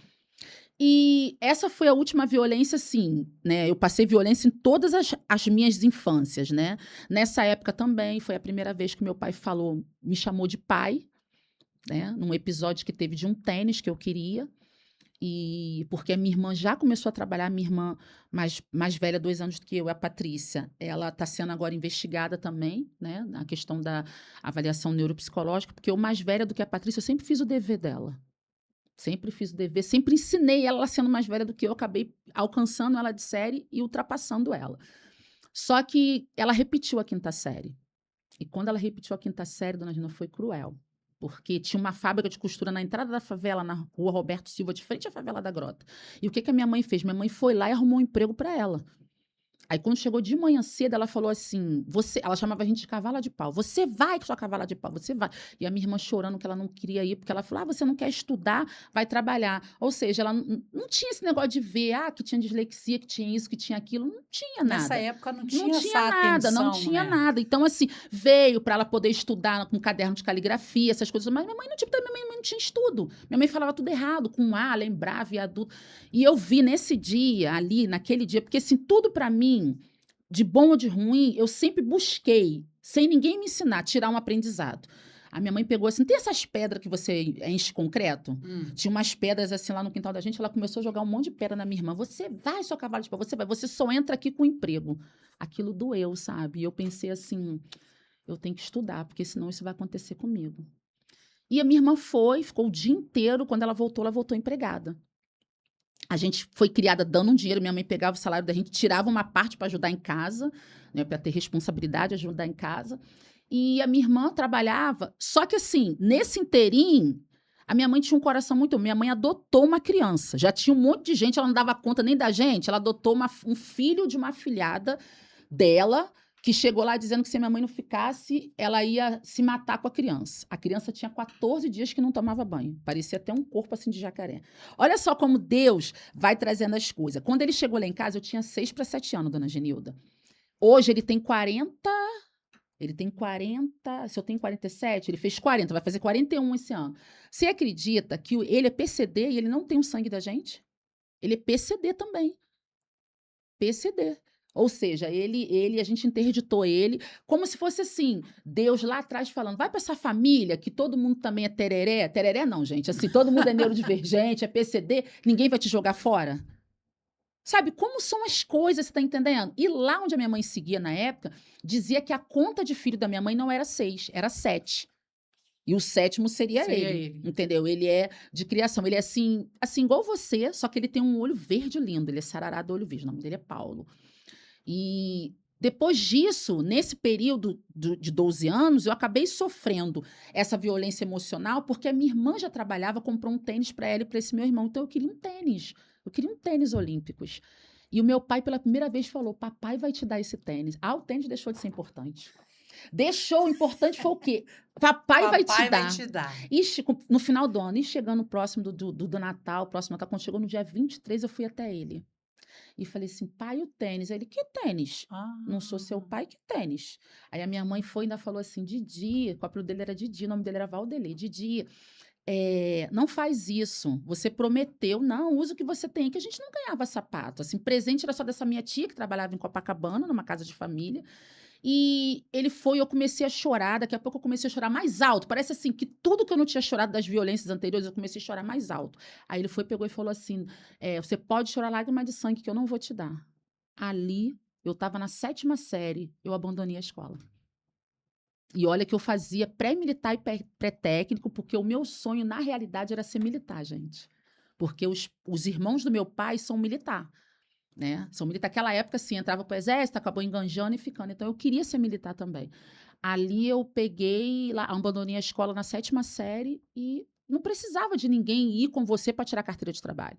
E essa foi a última violência, sim, né? Eu passei violência em todas as minhas infâncias, né? Nessa época também, foi a primeira vez que meu pai me chamou de pai, né? Num episódio que teve de um tênis que eu queria. E porque a minha irmã já começou a trabalhar, a minha irmã mais velha, 2 anos do que eu, a Patrícia, ela está sendo agora investigada também, né? Na questão da avaliação neuropsicológica, porque eu mais velha do que a Patrícia, eu sempre fiz o dever dela. Sempre fiz o dever, sempre ensinei ela sendo mais velha do que eu, acabei alcançando ela de série e ultrapassando ela. Só que ela repetiu a 5ª série. E quando ela repetiu a 5ª série, dona Gina, foi cruel. Porque tinha uma fábrica de costura na entrada da favela, na rua Roberto Silva, de frente à favela da Grota. E o que a minha mãe fez? Minha mãe foi lá e arrumou um emprego para ela. Aí, quando chegou de manhã cedo, ela falou assim, ela chamava a gente de cavala de pau. Você vai com sua cavala de pau, você vai. E a minha irmã chorando que ela não queria ir, porque ela falou, você não quer estudar, vai trabalhar. Ou seja, ela não tinha esse negócio de ver, que tinha dislexia, que tinha isso, que tinha aquilo. Não tinha nada. Nessa época não tinha nada, atenção, não tinha né? nada. Então, assim, veio para ela poder estudar com caderno de caligrafia, essas coisas. Mas minha mãe não tinha estudo. Minha mãe falava tudo errado, com lembrava, viaduto. E eu vi nesse dia, ali, naquele dia, porque assim, tudo para mim, de bom ou de ruim, eu sempre busquei, sem ninguém me ensinar, tirar um aprendizado. A minha mãe pegou assim, tem essas pedras que você enche concreto? Tinha umas pedras assim lá no quintal da gente, ela começou a jogar um monte de pedra na minha irmã. Você vai, seu cavalo de pau, você vai, você só entra aqui com emprego. Aquilo doeu, sabe? E eu pensei assim, eu tenho que estudar, porque senão isso vai acontecer comigo. E a minha irmã ficou o dia inteiro, quando ela voltou empregada. A gente foi criada dando um dinheiro, minha mãe pegava o salário da gente, tirava uma parte para ajudar em casa, né, para ter responsabilidade, ajudar em casa. E a minha irmã trabalhava, só que assim, nesse inteirinho, a minha mãe tinha um coração muito... Minha mãe adotou uma criança, já tinha um monte de gente, ela não dava conta nem da gente, ela adotou um filho de uma afilhada dela, que chegou lá dizendo que se minha mãe não ficasse, ela ia se matar com a criança. A criança tinha 14 dias que não tomava banho. Parecia até um corpo assim de jacaré. Olha só como Deus vai trazendo as coisas. Quando ele chegou lá em casa, eu tinha 6 para 7 anos, dona Genilda. Hoje ele tem 40... Ele tem 40... Se eu tenho 47, ele fez 40, vai fazer 41 esse ano. Você acredita que ele é PCD e ele não tem o sangue da gente? Ele é PCD também. PCD. Ou seja, a gente interditou ele como se fosse assim, Deus lá atrás falando, vai para essa família que todo mundo também é tereré. Tereré não, gente. Assim, todo mundo é neurodivergente, é PCD, ninguém vai te jogar fora. Sabe, como são as coisas, você tá entendendo? E lá onde a minha mãe seguia na época, dizia que a conta de filho da minha mãe não era 6, era 7. E o 7º seria ele, entendeu? Ele é de criação, ele é assim igual você, só que ele tem um olho verde lindo, ele é sarará do olho verde, o nome dele é Paulo. E depois disso, nesse período de 12 anos, eu acabei sofrendo essa violência emocional, porque a minha irmã já trabalhava, comprou um tênis para ela e para esse meu irmão, então eu queria um tênis olímpicos. E o meu pai, pela primeira vez, falou, papai vai te dar esse tênis. Ah, o tênis deixou de ser importante. O importante foi o quê? Papai vai te dar. E no final do ano, e chegando próximo do Natal, quando chegou no dia 23, eu fui até ele. E falei assim, pai, o tênis. Aí ele, que tênis? Não sou seu pai, que tênis? Aí a minha mãe foi e ainda falou assim, Didi, o apelido dele era Didi, o nome dele era Valdeli. Didi, não faz isso. Você prometeu, não, usa o que você tem, que a gente não ganhava sapato. Assim, presente era só dessa minha tia, que trabalhava em Copacabana, numa casa de família. E ele foi, eu comecei a chorar, daqui a pouco eu comecei a chorar mais alto. Parece assim, que tudo que eu não tinha chorado das violências anteriores, eu comecei a chorar mais alto. Aí ele foi, pegou e falou assim, você pode chorar lágrima de sangue que eu não vou te dar. Ali, eu estava na 7ª série, eu abandonei a escola. E olha que eu fazia pré-militar e pré-técnico, porque o meu sonho, na realidade, era ser militar, gente. Porque os irmãos do meu pai são militar. Né? São militar. Naquela época, assim, entrava para o exército, acabou enganjando e ficando. Então, eu queria ser militar também. Ali eu peguei, lá, abandonei a escola na 7ª série e não precisava de ninguém ir com você para tirar a carteira de trabalho.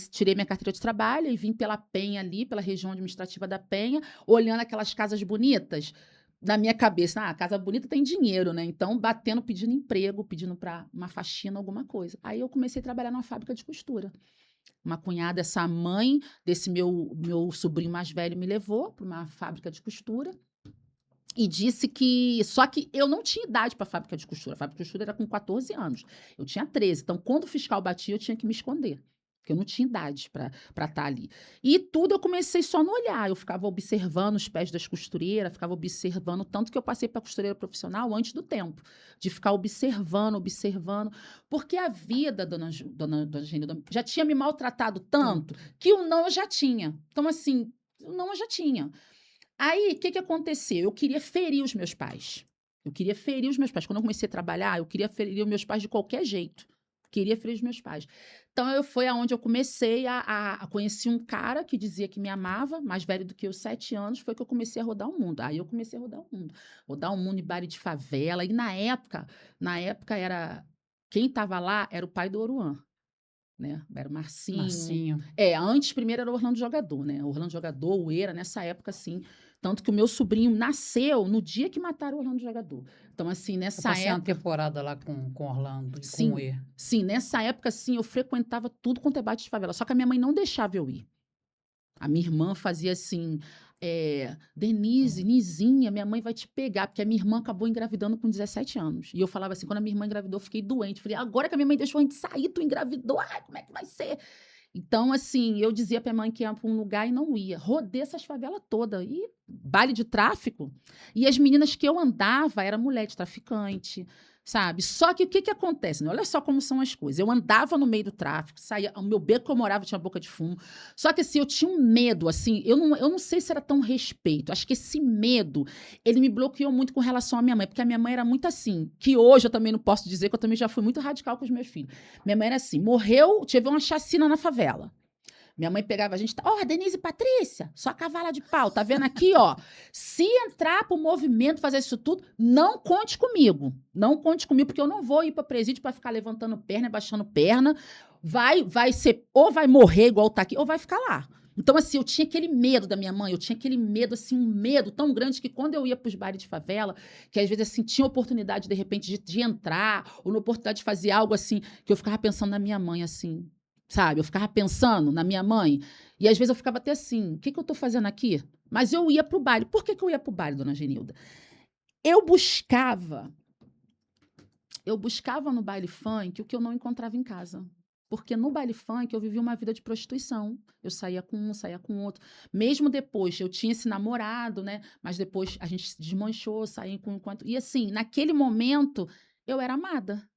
Tirei minha carteira de trabalho e vim pela Penha ali, pela região administrativa da Penha, olhando aquelas casas bonitas. Na minha cabeça, a casa bonita tem dinheiro, né? Então, pedindo emprego, pedindo para uma faxina, alguma coisa. Aí eu comecei a trabalhar numa fábrica de costura. Uma cunhada, essa mãe desse meu sobrinho mais velho me levou para uma fábrica de costura e disse que... Só que eu não tinha idade para fábrica de costura. A fábrica de costura era com 14 anos. Eu tinha 13. Então, quando o fiscal batia, eu tinha que me esconder. Porque eu não tinha idade para estar ali. E tudo eu comecei só no olhar. Eu ficava observando os pés das costureiras, ficava observando, tanto que eu passei para costureira profissional antes do tempo, de ficar observando, porque a vida, dona Genilda, já tinha me maltratado tanto que o não eu já tinha. Então, assim, o não eu já tinha. Aí, o que aconteceu? Eu queria ferir os meus pais. Quando eu comecei a trabalhar, eu queria ferir os meus pais de qualquer jeito. Queria ferir os meus pais. Então, foi aonde eu comecei a conhecer um cara que dizia que me amava, mais velho do que eu, 7 anos, foi que eu comecei a rodar o mundo. Aí eu comecei a rodar o mundo. Rodar o mundo em baile de favela. E na época era... Quem estava lá era o pai do Oruan, né? Era o Marcinho. Antes, primeiro era o Orlando Jogador, né? O Orlando Jogador, o Eira, nessa época, assim... Tanto que o meu sobrinho nasceu no dia que mataram o Orlando Jogador. Então, assim, nessa época... uma temporada lá com Orlando e sim, com o E. Sim, nessa época, assim, eu frequentava tudo quanto é bate de favela. Só que a minha mãe não deixava eu ir. A minha irmã fazia assim... Denise, Nizinha, minha mãe vai te pegar. Porque a minha irmã acabou engravidando com 17 anos. E eu falava assim, quando a minha irmã engravidou, eu fiquei doente. Falei, agora que a minha mãe deixou a gente sair, tu engravidou. Ai, como é que vai ser? Então, assim, eu dizia pra minha mãe que ia pra um lugar e não ia. Rodei essas favelas todas. E baile de tráfico. E as meninas que eu andava era mulher de traficante, sabe? Só que o que acontece? Né? Olha só como são as coisas. Eu andava no meio do tráfico, saía, o meu beco que eu morava tinha boca de fumo. Só que assim, eu tinha um medo, assim, eu não sei se era tão respeito. Acho que esse medo, ele me bloqueou muito com relação à minha mãe, porque a minha mãe era muito assim, que hoje eu também não posso dizer que eu também já fui muito radical com os meus filhos. Minha mãe era assim, morreu, teve uma chacina na favela. Minha mãe pegava a gente, Denise e Patrícia, só cavala de pau, tá vendo aqui, ó? Se entrar pro movimento, fazer isso tudo, não conte comigo. Não conte comigo, porque eu não vou ir pra presídio pra ficar levantando perna, baixando perna. Vai ser, ou vai morrer igual tá aqui, ou vai ficar lá. Então, assim, eu tinha aquele medo da minha mãe, eu tinha aquele medo, assim, um medo tão grande que quando eu ia pros bares de favela, que às vezes, assim, tinha oportunidade, de repente, de entrar, ou na oportunidade de fazer algo, assim, que eu ficava pensando na minha mãe, assim, sabe? Eu ficava pensando na minha mãe, e às vezes eu ficava até assim, o que eu tô fazendo aqui? Mas eu ia pro baile. Por que eu ia pro baile, dona Genilda? Eu buscava no baile funk o que eu não encontrava em casa. Porque no baile funk eu vivia uma vida de prostituição. Eu saía com um, saía com outro. Mesmo depois, eu tinha esse namorado, né? Mas depois a gente se desmanchou, saía com um enquanto. E assim, naquele momento, eu era amada.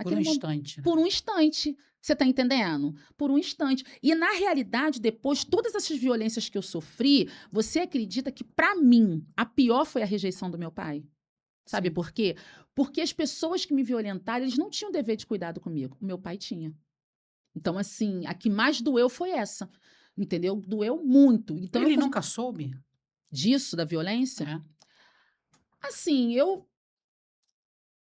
Por um instante. Por um instante. Você está entendendo? Por um instante. E, na realidade, depois, todas essas violências que eu sofri, você acredita que, para mim, a pior foi a rejeição do meu pai? Sabe Sim. por quê? Porque as pessoas que me violentaram, eles não tinham dever de cuidado comigo. O meu pai tinha. Então, assim, a que mais doeu foi essa. Entendeu? Doeu muito. Então, Ele nunca soube? disso, da violência? É. Assim, eu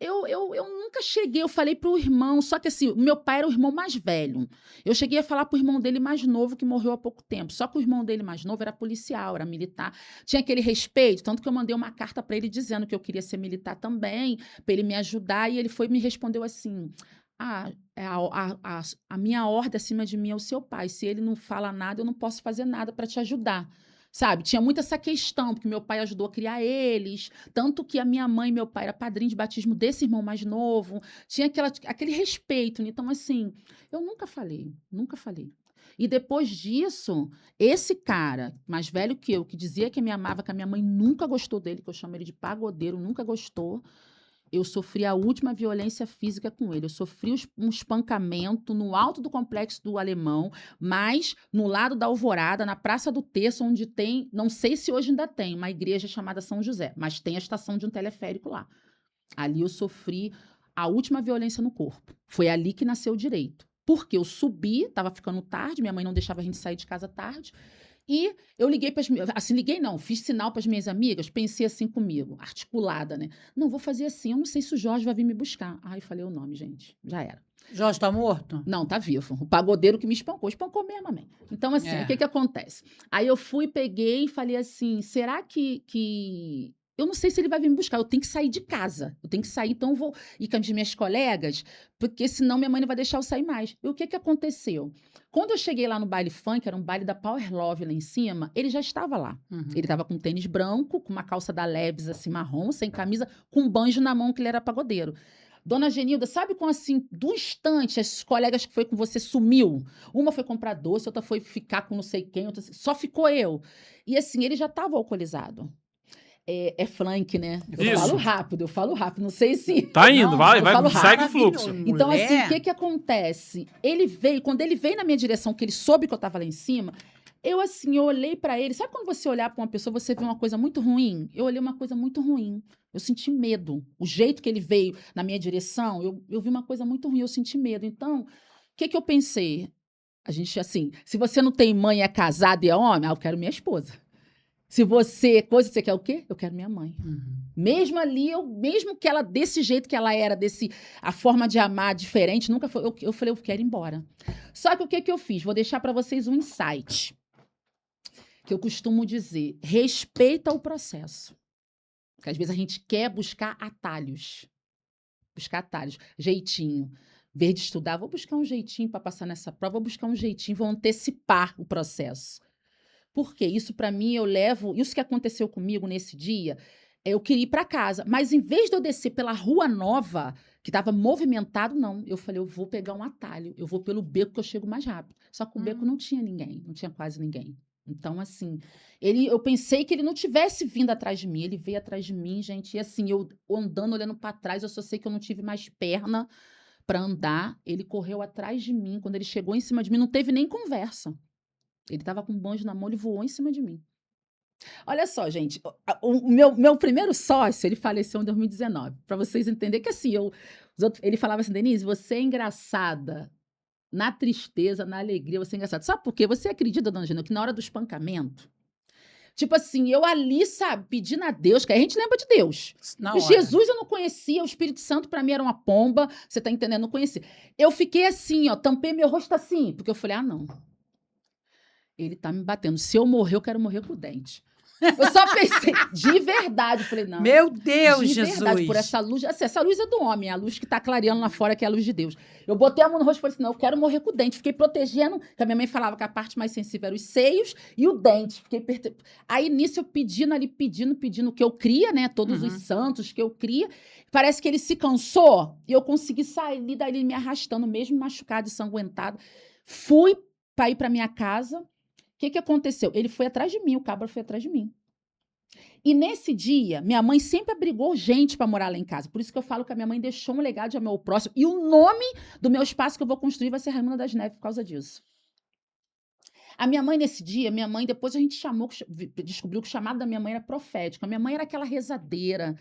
nunca cheguei, eu falei pro irmão, só que assim, o meu pai era o irmão mais velho. Eu cheguei a falar pro irmão dele mais novo, que morreu há pouco tempo. Só que o irmão dele mais novo era policial, era militar. Tinha aquele respeito, tanto que eu mandei uma carta para ele dizendo que eu queria ser militar também, para ele me ajudar, e ele foi e me respondeu assim: a minha ordem acima de mim é o seu pai. Se ele não fala nada, eu não posso fazer nada para te ajudar. Sabe, tinha muito essa questão, porque meu pai ajudou a criar eles, tanto que a minha mãe e meu pai era padrinho de batismo desse irmão mais novo, tinha aquele respeito, né? Então, assim, eu nunca falei, nunca falei. E depois disso, esse cara, mais velho que eu, que dizia que me amava, que a minha mãe nunca gostou dele, que eu chamo ele de pagodeiro, nunca gostou, eu sofri a última violência física com ele. Eu sofri um espancamento no alto do Complexo do Alemão, mas no lado da Alvorada, na Praça do Terço, onde tem, não sei se hoje ainda tem, uma igreja chamada São José, mas tem a estação de um teleférico lá. Ali eu sofri a última violência no corpo. Foi ali que nasceu o direito. Porque eu subi, estava ficando tarde, minha mãe não deixava a gente sair de casa tarde, e eu liguei para assim, liguei não, fiz sinal para as minhas amigas, pensei assim comigo, articulada, né? Não, vou fazer assim, eu não sei se o Jorge vai vir me buscar. Ai, falei o nome, gente, já era. Jorge tá morto? Não, tá vivo. O pagodeiro que me espancou mesmo, amém. Então, assim, o que acontece? Aí eu fui, peguei e falei assim, será que... Eu não sei se ele vai vir me buscar, eu tenho que sair de casa. Eu tenho que sair, então eu vou ir com as minhas colegas, porque senão minha mãe não vai deixar eu sair mais. E o que aconteceu? Quando eu cheguei lá no baile funk, era um baile da Power Love lá em cima, ele já estava lá. Uhum. Ele estava com tênis branco, com uma calça da Levi's assim, marrom, sem camisa, com um banjo na mão, que ele era pagodeiro. Dona Genilda, sabe como assim, do instante, as colegas que foi com você sumiu? Uma foi comprar doce, outra foi ficar com não sei quem, outra... só ficou eu. E assim, ele já estava alcoolizado. É flank, né? Eu falo rápido, não sei se... Tá indo, Não, vai, falo segue o fluxo. Então, assim, o que acontece? Quando ele veio na minha direção, que ele soube que eu tava lá em cima, eu olhei pra ele. Sabe quando você olhar pra uma pessoa, você vê uma coisa muito ruim? Eu olhei uma coisa muito ruim. Eu senti medo. O jeito que ele veio na minha direção, eu vi uma coisa muito ruim, eu senti medo. Então, o que eu pensei? A gente, assim, se você não tem mãe, é casado e é homem, eu quero minha esposa. Se você quer o quê? Eu quero minha mãe. Uhum. Mesmo ali, mesmo que ela, desse jeito que ela era, a forma de amar diferente, nunca foi. Eu falei, eu quero ir embora. Só que o que eu fiz? Vou deixar para vocês um insight. Que eu costumo dizer, respeita o processo. Porque às vezes a gente quer buscar atalhos. Jeitinho. Em vez de estudar, vou buscar um jeitinho para passar nessa prova, vou buscar um jeitinho, vou antecipar o processo. Porque isso, para mim, isso que aconteceu comigo nesse dia, eu queria ir para casa. Mas, em vez de eu descer pela Rua Nova, que estava movimentado, não. Eu falei, eu vou pegar um atalho, eu vou pelo beco que eu chego mais rápido. Só que o beco não tinha ninguém, não tinha quase ninguém. Então, assim, eu pensei que ele não tivesse vindo atrás de mim. Ele veio atrás de mim, gente. E assim, eu andando, olhando para trás, eu só sei que eu não tive mais perna para andar. Ele correu atrás de mim. Quando ele chegou em cima de mim, não teve nem conversa. Ele estava com um banjo na mão, ele voou em cima de mim. Olha só, gente, o meu primeiro sócio, ele faleceu em 2019. Para vocês entenderem que assim, ele falava assim, Denise, você é engraçada. Na tristeza, na alegria, você é engraçado. Sabe por quê? Você acredita, dona Gina, que na hora do espancamento, tipo assim, eu ali, sabe, pedindo a Deus, que a gente lembra de Deus. Na hora. Jesus eu não conhecia, o Espírito Santo para mim era uma pomba, você tá entendendo? Não conhecia. Eu fiquei assim, ó, tampei meu rosto assim, porque eu falei, ah, não. Ele tá me batendo. Se eu morrer, eu quero morrer com o dente. Eu só pensei, de verdade, falei, não. Meu Deus, de Jesus. verdade, por essa luz, assim, essa luz é do homem, a luz que tá clareando lá fora, que é a luz de Deus. Eu botei a mão no rosto e falei assim, não, eu quero morrer com o dente. Fiquei protegendo, que a minha mãe falava que a parte mais sensível era os seios e o dente. Aí, nisso, eu pedindo o que eu cria, né, todos os santos que eu cria. Parece que ele se cansou e eu consegui sair dali me arrastando, mesmo machucado e sanguentado. Fui para ir para minha casa. O que aconteceu? Ele foi atrás de mim, o cabra foi atrás de mim. E nesse dia, minha mãe sempre abrigou gente para morar lá em casa. Por isso que eu falo que a minha mãe deixou um legado de amor ao próximo. E o nome do meu espaço que eu vou construir vai ser Raimunda das Neves por causa disso. A minha mãe, nesse dia, depois a gente descobriu que o chamado da minha mãe era profético. A minha mãe era aquela rezadeira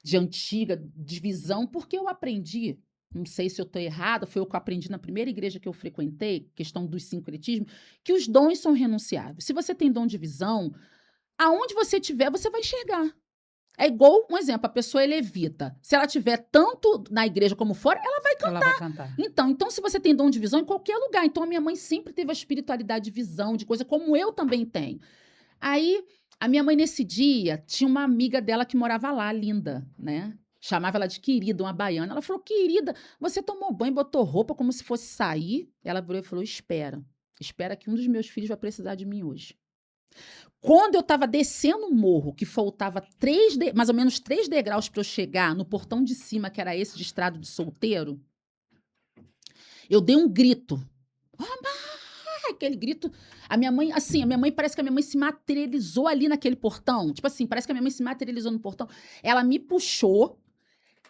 de antiga, de visão, porque eu aprendi, não sei se eu estou errada, foi o que eu aprendi na primeira igreja que eu frequentei, questão dos sincretismos, que os dons são renunciáveis. Se você tem dom de visão, aonde você estiver, você vai enxergar. É igual, um exemplo, a pessoa é levita. Se ela estiver tanto na igreja como fora, ela vai cantar. Ela vai cantar. Então, se você tem dom de visão, em qualquer lugar. Então, a minha mãe sempre teve a espiritualidade de visão, de coisa, como eu também tenho. Aí, a minha mãe, nesse dia, tinha uma amiga dela que morava lá, linda, né? Chamava ela de querida, uma baiana. Ela falou, querida, você tomou banho, botou roupa como se fosse sair? Ela virou e falou, espera que um dos meus filhos vai precisar de mim hoje. Quando eu estava descendo o morro, que faltava mais ou menos 3 degraus para eu chegar no portão de cima, que era esse de estrado de solteiro, eu dei um grito. Aquele grito. A minha mãe parece que a minha mãe se materializou ali naquele portão. Tipo assim, parece que a minha mãe se materializou no portão. Ela me puxou.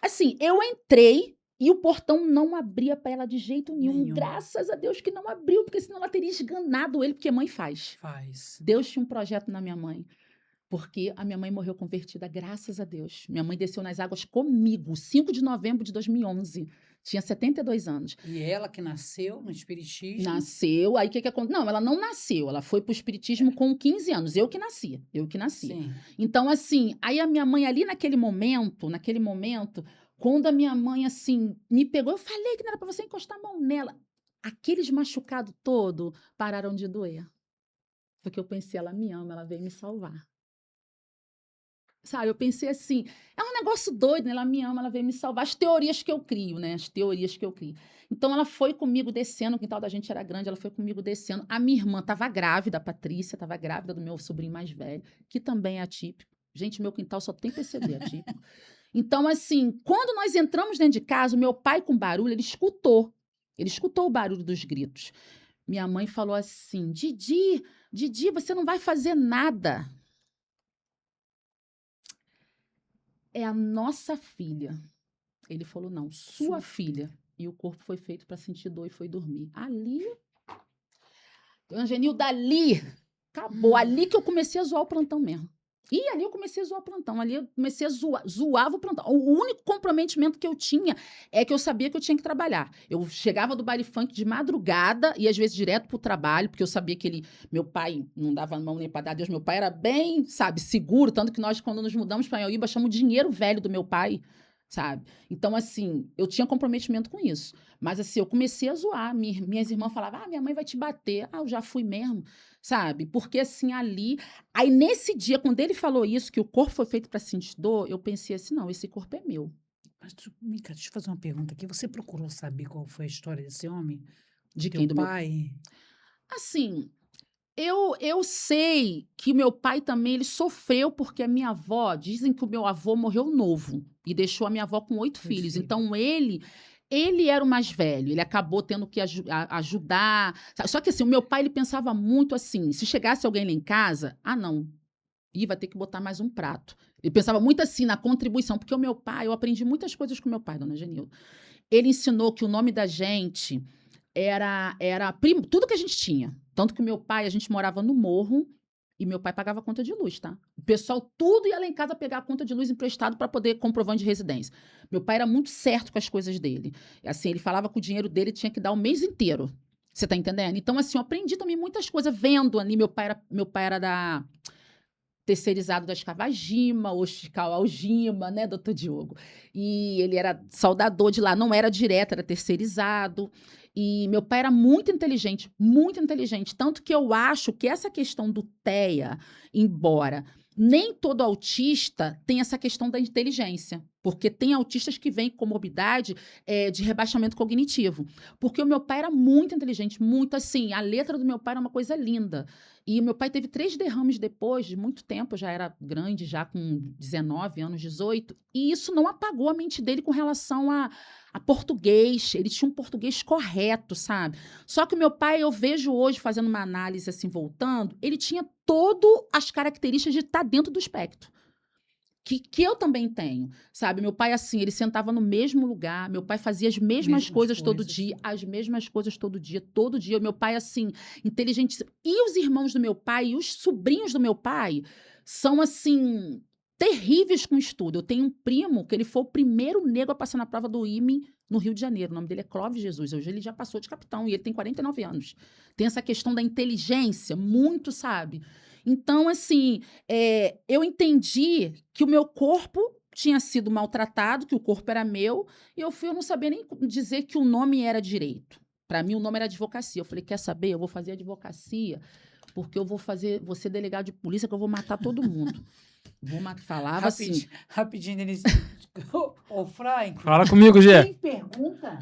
Assim, eu entrei e o portão não abria para ela de jeito nenhum. Graças a Deus que não abriu, porque senão ela teria esganado ele, porque mãe faz. Deus tinha um projeto na minha mãe. Porque a minha mãe morreu convertida, graças a Deus. Minha mãe desceu nas águas comigo, 5 de novembro de 2011. Tinha 72 anos. E ela que nasceu no espiritismo? Nasceu, aí o que aconteceu? Não, ela não nasceu, ela foi pro espiritismo com 15 anos. Eu que nasci. Sim. Então, assim, aí a minha mãe ali naquele momento, quando a minha mãe, assim, me pegou, eu falei que não era pra você encostar a mão nela. Aqueles machucados todos pararam de doer. Porque eu pensei, ela me ama, ela veio me salvar. Sabe, eu pensei assim, é um negócio doido, né? Ela me ama, ela veio me salvar. As teorias que eu crio, né? As teorias que eu crio. Então, ela foi comigo descendo, o quintal da gente era grande, ela foi comigo descendo. A minha irmã estava grávida, a Patrícia, estava grávida do meu sobrinho mais velho, que também é atípico. Gente, meu quintal só tem PCD atípico. Então, assim, quando nós entramos dentro de casa, o meu pai com barulho, ele escutou o barulho dos gritos. Minha mãe falou assim, Didi, você não vai fazer nada. É a nossa filha. Ele falou, não, sua filha. E o corpo foi feito para sentir dor e foi dormir. Ali, Dona Genil, dali, acabou. Ali que eu comecei a zoar o plantão mesmo. E ali eu comecei a zoar o plantão. Ali eu comecei a zoava o plantão. O único comprometimento que eu tinha é que eu sabia que eu tinha que trabalhar. Eu chegava do baile funk de madrugada e às vezes direto pro trabalho, porque eu sabia que meu pai não dava mão nem para dar Deus. Meu pai era bem, sabe, seguro. Tanto que nós, quando nos mudamos para Iauíba, achamos o dinheiro velho do meu pai, sabe? Então, assim, eu tinha comprometimento com isso. Mas, assim, eu comecei a zoar. Minhas irmãs falavam, minha mãe vai te bater. Eu já fui mesmo, sabe? Porque, assim, ali... Aí, nesse dia, quando ele falou isso, que o corpo foi feito para sentir dor, eu pensei assim, não, esse corpo é meu. Mas, Mica, deixa eu fazer uma pergunta aqui. Você procurou saber qual foi a história desse homem? De quem? Do pai? Assim... Eu sei que meu pai também, ele sofreu porque a minha avó, dizem que o meu avô morreu novo. e deixou a minha avó com 8 filhos. filhos. Então, ele era o mais velho, ele acabou tendo que ajudar. Só que assim, o meu pai, ele pensava muito assim, se chegasse alguém lá em casa, não, vai ter que botar mais um prato. Ele pensava muito assim na contribuição, porque o meu pai, eu aprendi muitas coisas com o meu pai, dona Genilda. Ele ensinou que o nome da gente era tudo que a gente tinha. Tanto que o meu pai, a gente morava no morro, e meu pai pagava a conta de luz, tá? O pessoal tudo ia lá em casa pegar a conta de luz emprestado para poder comprovante de residência. Meu pai era muito certo com as coisas dele. Assim, ele falava que o dinheiro dele tinha que dar o mês inteiro. Você tá entendendo? Então, assim, eu aprendi também muitas coisas vendo ali. Meu pai era da terceirizado da Escavagima, Hospital Algima, né, doutor Diogo? E ele era soldador de lá, não era direto, era terceirizado. E meu pai era muito inteligente, tanto que eu acho que essa questão do TEA, embora nem todo autista tem essa questão da inteligência, porque tem autistas que vêm com comorbidade de rebaixamento cognitivo. Porque o meu pai era muito inteligente, muito assim, a letra do meu pai era uma coisa linda. E o meu pai teve 3 derrames depois de muito tempo, já era grande, já com 19 anos, 18, e isso não apagou a mente dele com relação a português. Ele tinha um português correto, sabe? Só que o meu pai, eu vejo hoje, fazendo uma análise assim, voltando, ele tinha todas as características de estar dentro do espectro. Que eu também tenho, sabe? Meu pai, assim, ele sentava no mesmo lugar, meu pai fazia as mesmas coisas todo dia, as mesmas coisas todo dia. Meu pai, assim, inteligente. E os irmãos do meu pai e os sobrinhos do meu pai são, assim, terríveis com estudo. Eu tenho um primo que ele foi o primeiro negro a passar na prova do IME no Rio de Janeiro. O nome dele é Clóvis Jesus. Hoje ele já passou de capitão e ele tem 49 anos. Tem essa questão da inteligência, muito, sabe? Então, assim, eu entendi que o meu corpo tinha sido maltratado, que o corpo era meu, e eu não sabia nem dizer que o nome era direito. Para mim, o nome era advocacia. Eu falei, quer saber? Eu vou fazer advocacia, porque vou ser delegado de polícia, que eu vou matar todo mundo. Falava assim. Rapidinho, Denise. Ô, Frank. Fala comigo, Gê. Tem pergunta?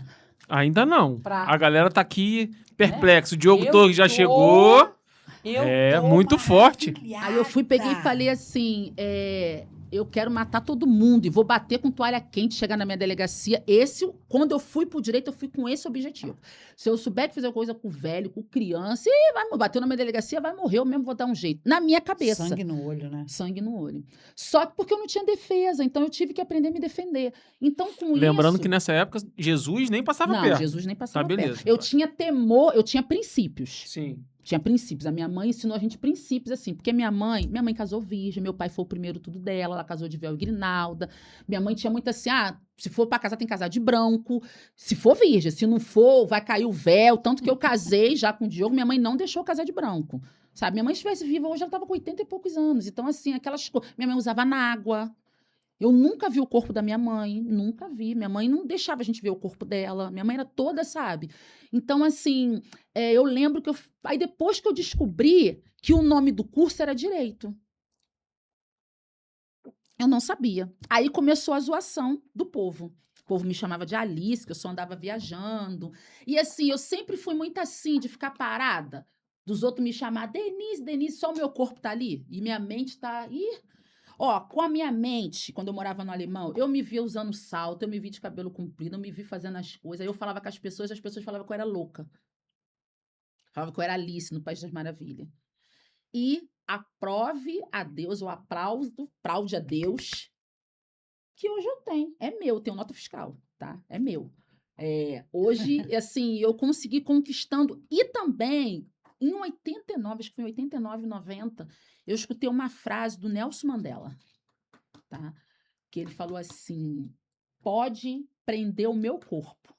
Ainda não. A galera tá aqui perplexo. O Diogo Eu Torres já tô- chegou. Eu tô muito forte. maravilhada. Aí eu peguei e falei assim, eu quero matar todo mundo e vou bater com toalha quente, chegar na minha delegacia. Quando eu fui pro direito, eu fui com esse objetivo. Se eu souber que fazer coisa com velho, com criança, vai bater na minha delegacia, vai morrer, eu mesmo vou dar um jeito. Na minha cabeça. Sangue no olho, né? Sangue no olho. Só que porque eu não tinha defesa, então eu tive que aprender a me defender. Então, com Lembrando isso... que nessa época, Jesus nem passava Não, perto. Jesus nem passava beleza. perto. Eu tinha temor, eu tinha princípios. Sim. Tinha princípios. A minha mãe ensinou a gente princípios, assim. Porque minha mãe casou virgem, meu pai foi o primeiro tudo dela, ela casou de véu e grinalda. Minha mãe tinha muito assim, se for pra casar, tem que casar de branco. Se for virgem, se não for, vai cair o véu. Tanto que eu casei já com o Diogo, minha mãe não deixou eu casar de branco. Sabe? Minha mãe, se estivesse viva hoje, ela tava com 80 e poucos anos. Então, assim, aquelas coisas. Minha mãe usava nágua. Eu nunca vi o corpo da minha mãe, nunca vi. Minha mãe não deixava a gente ver o corpo dela. Minha mãe era toda, sabe? Então, assim, eu lembro que Aí depois que eu descobri que o nome do curso era Direito. Eu não sabia. Aí começou a zoação do povo. O povo me chamava de Alice, que eu só andava viajando. E assim, eu sempre fui muito assim, de ficar parada. Dos outros me chamar, Denise, só o meu corpo tá ali. E minha mente tá... com a minha mente, quando eu morava no Alemão, eu me via usando salto, eu me via de cabelo comprido, eu me via fazendo as coisas. Aí eu falava com as pessoas falavam que eu era louca. Falavam que eu era Alice no País das Maravilhas. E aprove a Deus, ou aplaude a Deus, que hoje eu tenho. É meu, tenho nota fiscal, tá? É meu. Hoje, assim, eu consegui conquistando. E também, em 89, acho que foi em 89, 90, eu escutei uma frase do Nelson Mandela, tá? Que ele falou assim, pode prender o meu corpo,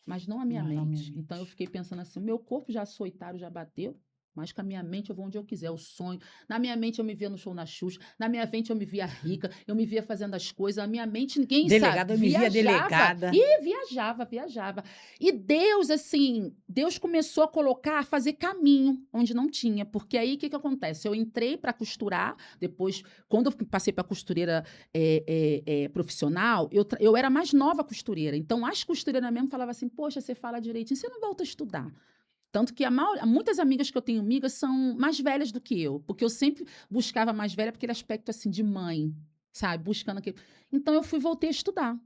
mas não a minha mente. Então, eu fiquei pensando assim, o meu corpo já açoitaram, já bateu, mas com a minha mente eu vou onde eu quiser, o sonho. Na minha mente eu me via no show na Xuxa, na minha mente eu me via rica, eu me via fazendo as coisas, na minha mente ninguém Delegada, sabe. eu me via delegada. E viajava. E Deus, assim, Deus começou a fazer caminho onde não tinha, porque aí o que acontece? Eu entrei para costurar, depois, quando eu passei para costureira profissional, eu era mais nova costureira, então as costureiras mesmo falavam assim, poxa, você fala direitinho, você não volta a estudar. Tanto que muitas amigas que eu tenho são mais velhas do que eu, porque eu sempre buscava mais velha, porque aquele aspecto assim de mãe, sabe? Buscando aquele... Então, eu voltei a estudar.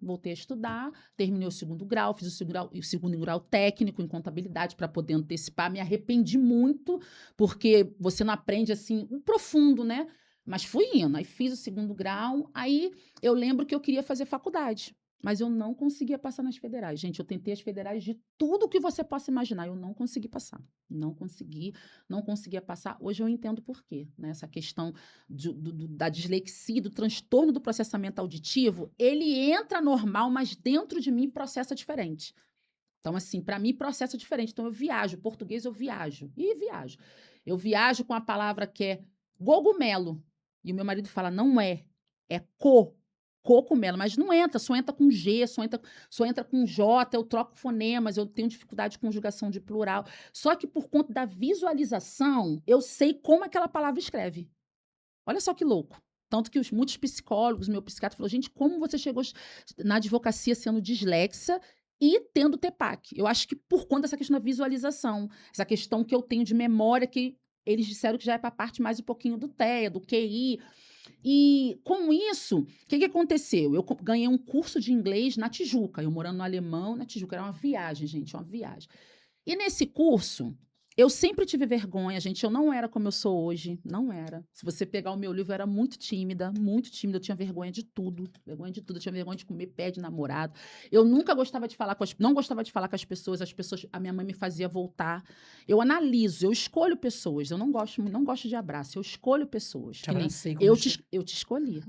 Terminei o segundo grau, fiz o segundo grau técnico em contabilidade para poder antecipar. Me arrependi muito, porque você não aprende, assim, o profundo, né? Mas fui indo. Aí fiz o segundo grau. Aí eu lembro que eu queria fazer faculdade. Mas eu não conseguia passar nas federais. Gente, eu tentei as federais de tudo que você possa imaginar. Eu não consegui passar. Não conseguia passar. Hoje eu entendo por quê, né? Essa questão da dislexia, do transtorno do processamento auditivo, ele entra normal, mas dentro de mim processa diferente. Então, assim, para mim processa diferente. Então, eu viajo. Português, eu viajo. E viajo. Eu viajo com a palavra que é cogumelo. E o meu marido fala, não é. É cogumelo. Mas não entra. Só entra com G, só entra com J. Eu troco fonemas. Eu tenho dificuldade de conjugação de plural. Só que por conta da visualização, eu sei como aquela palavra escreve. Olha só que louco. Tanto que muitos psicólogos, meu psiquiatra falou, gente, como você chegou na advocacia sendo dislexa e tendo TEPAC? Eu acho que por conta dessa questão da visualização, essa questão que eu tenho de memória, que eles disseram que já é para a parte mais um pouquinho do TEA, do QI. E com isso, o que aconteceu? Eu ganhei um curso de inglês na Tijuca, eu morando no Alemão, na Tijuca. Era uma viagem, gente, uma viagem. E nesse curso, eu sempre tive vergonha, gente. Eu não era como eu sou hoje. Não era. Se você pegar o meu livro, eu era muito tímida, muito tímida. Eu tinha vergonha de tudo. Vergonha de tudo. Eu tinha vergonha de comer pé de namorado. Eu nunca gostava de falar não gostava de falar com as pessoas. A minha mãe me fazia voltar. Eu analiso, eu escolho pessoas. Eu não gosto de abraço. Eu escolho pessoas. Te abracei como Eu te escolhi.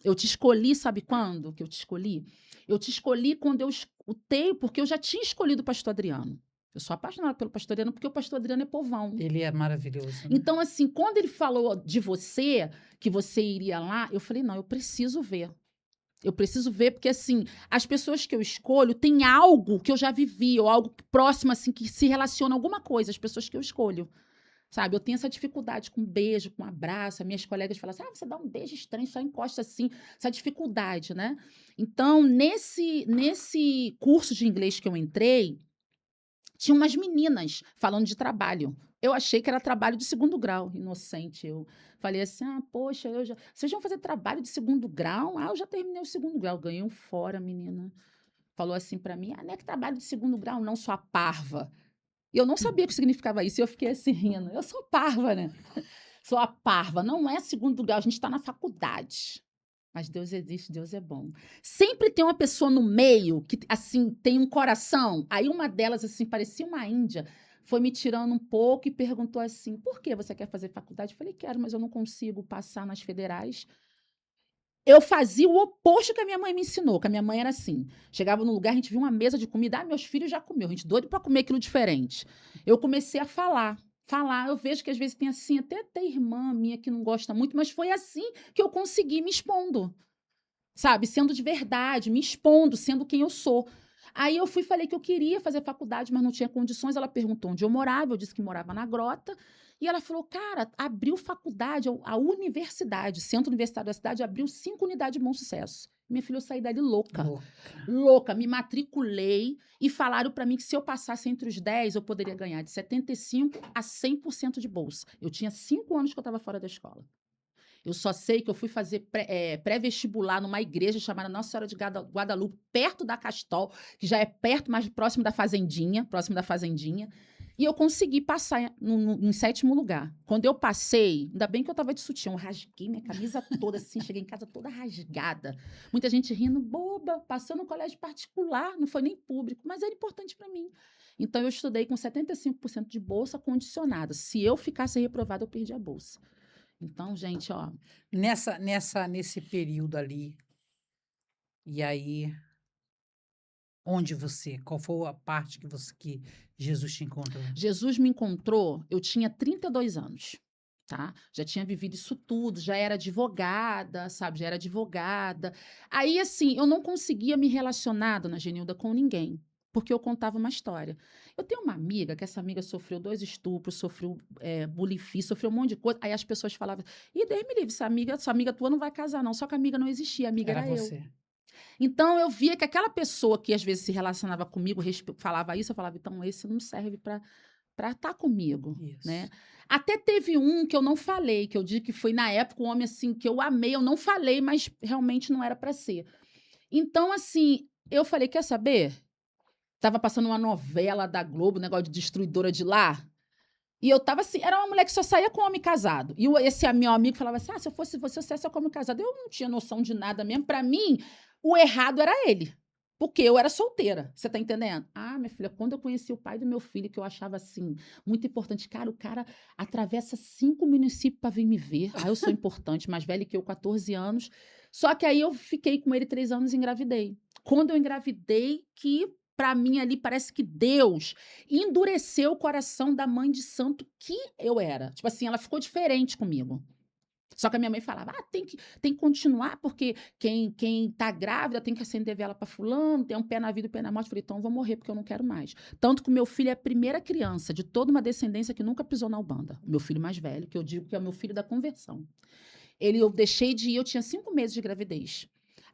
Eu te escolhi, sabe quando que eu te escolhi? Eu te escolhi quando eu escutei, porque eu já tinha escolhido o pastor Adriano. Eu sou apaixonada pelo pastor Adriano, porque o pastor Adriano é povão. Ele é maravilhoso. Né? Então, assim, quando ele falou de você, que você iria lá, eu falei, não, eu preciso ver. Eu preciso ver, porque, assim, as pessoas que eu escolho têm algo que eu já vivi, ou algo próximo, assim, que se relaciona a alguma coisa, as pessoas que eu escolho. Sabe, eu tenho essa dificuldade com beijo, com abraço. As minhas colegas falam assim, você dá um beijo estranho, só encosta assim. Essa dificuldade, né? Então, nesse curso de inglês que eu entrei, tinha umas meninas falando de trabalho. Eu achei que era trabalho de segundo grau, inocente. Eu falei assim, poxa, vocês vão fazer trabalho de segundo grau? Eu já terminei o segundo grau. Ganhei um fora, menina. Falou assim para mim, não é que trabalho de segundo grau, não, sou a parva. E eu não sabia o que significava isso, e eu fiquei assim rindo. Eu sou parva, né? Sou a parva. Não é segundo grau, a gente está na faculdade. Mas Deus existe, Deus é bom. Sempre tem uma pessoa no meio que, assim, tem um coração. Aí uma delas, assim, parecia uma índia, foi me tirando um pouco e perguntou assim, por que você quer fazer faculdade? Eu falei, quero, mas eu não consigo passar nas federais. Eu fazia o oposto que a minha mãe me ensinou, que a minha mãe era assim. Chegava num lugar, a gente via uma mesa de comida, meus filhos já comeu, a gente doido para comer aquilo diferente. Eu comecei a falar. Eu vejo que às vezes tem assim, até irmã minha que não gosta muito, mas foi assim que eu consegui me expondo, sabe? Sendo de verdade, me expondo, sendo quem eu sou. Aí eu falei que eu queria fazer faculdade, mas não tinha condições. Ela perguntou onde eu morava, eu disse que morava na Grota. E ela falou, cara, abriu faculdade, a universidade, Centro Universitário da cidade, abriu 5 unidades de Bom Sucesso. Minha filha, eu saí dali louca, me matriculei e falaram para mim que se eu passasse entre os 10, eu poderia ganhar de 75% a 100% de bolsa. Eu tinha 5 anos que eu estava fora da escola. Eu só sei que eu fui fazer pré-vestibular numa igreja chamada Nossa Senhora de Guadalupe, perto da Castol, que já é perto, mais próximo da Fazendinha, e eu consegui passar em 7º lugar. Quando eu passei, ainda bem que eu estava de sutiã, eu rasguei minha camisa toda, assim, cheguei em casa toda rasgada. Muita gente rindo, boba, passou no colégio particular, não foi nem público, mas era importante para mim. Então, eu estudei com 75% de bolsa condicionada. Se eu ficasse reprovada, eu perdi a bolsa. Então, gente, ó. Nesse período ali, e aí, qual foi a parte que Jesus te encontrou? Jesus me encontrou, eu tinha 32 anos, tá? Já tinha vivido isso tudo, já era advogada, sabe? Já era advogada. Aí, assim, eu não conseguia me relacionar, dona Genilda, com ninguém, porque eu contava uma história. Eu tenho uma amiga, que essa amiga sofreu 2 estupros, sofreu bullying, sofreu um monte de coisa. Aí as pessoas falavam, Deus me livre, essa amiga tua não vai casar, não. Só que a amiga não existia, a amiga era você. eu. Então, eu via que aquela pessoa que às vezes se relacionava comigo, falava isso, eu falava, então esse não serve para estar comigo, Isso. né? Até teve um que eu não falei, que eu digo que foi na época um homem assim que eu amei, eu não falei, mas realmente não era para ser. Então, assim, eu falei, quer saber? Tava passando uma novela da Globo, negócio de destruidora de lar. E eu tava assim, era uma mulher que só saía com homem casado. E esse meu amigo falava assim: se eu fosse você, você só com homem casado. Eu não tinha noção de nada mesmo. Pra mim, o errado era ele. Porque eu era solteira. Você tá entendendo? Ah, minha filha, quando eu conheci o pai do meu filho, que eu achava assim, muito importante. Cara, o cara atravessa 5 municípios pra vir me ver. Ah, eu sou importante, mais velho que eu, 14 anos. Só que aí eu fiquei com ele 3 anos e engravidei. Quando eu engravidei, que pra mim ali parece que Deus endureceu o coração da mãe de santo que eu era. Tipo assim, ela ficou diferente comigo. Só que a minha mãe falava, tem que continuar, porque quem tá grávida tem que acender vela para fulano, tem um pé na vida e um pé na morte. Eu falei, então eu vou morrer, porque eu não quero mais. Tanto que o meu filho é a primeira criança de toda uma descendência que nunca pisou na Ubanda. O meu filho mais velho, que eu digo que é o meu filho da conversão. Eu deixei de ir, eu tinha 5 meses de gravidez.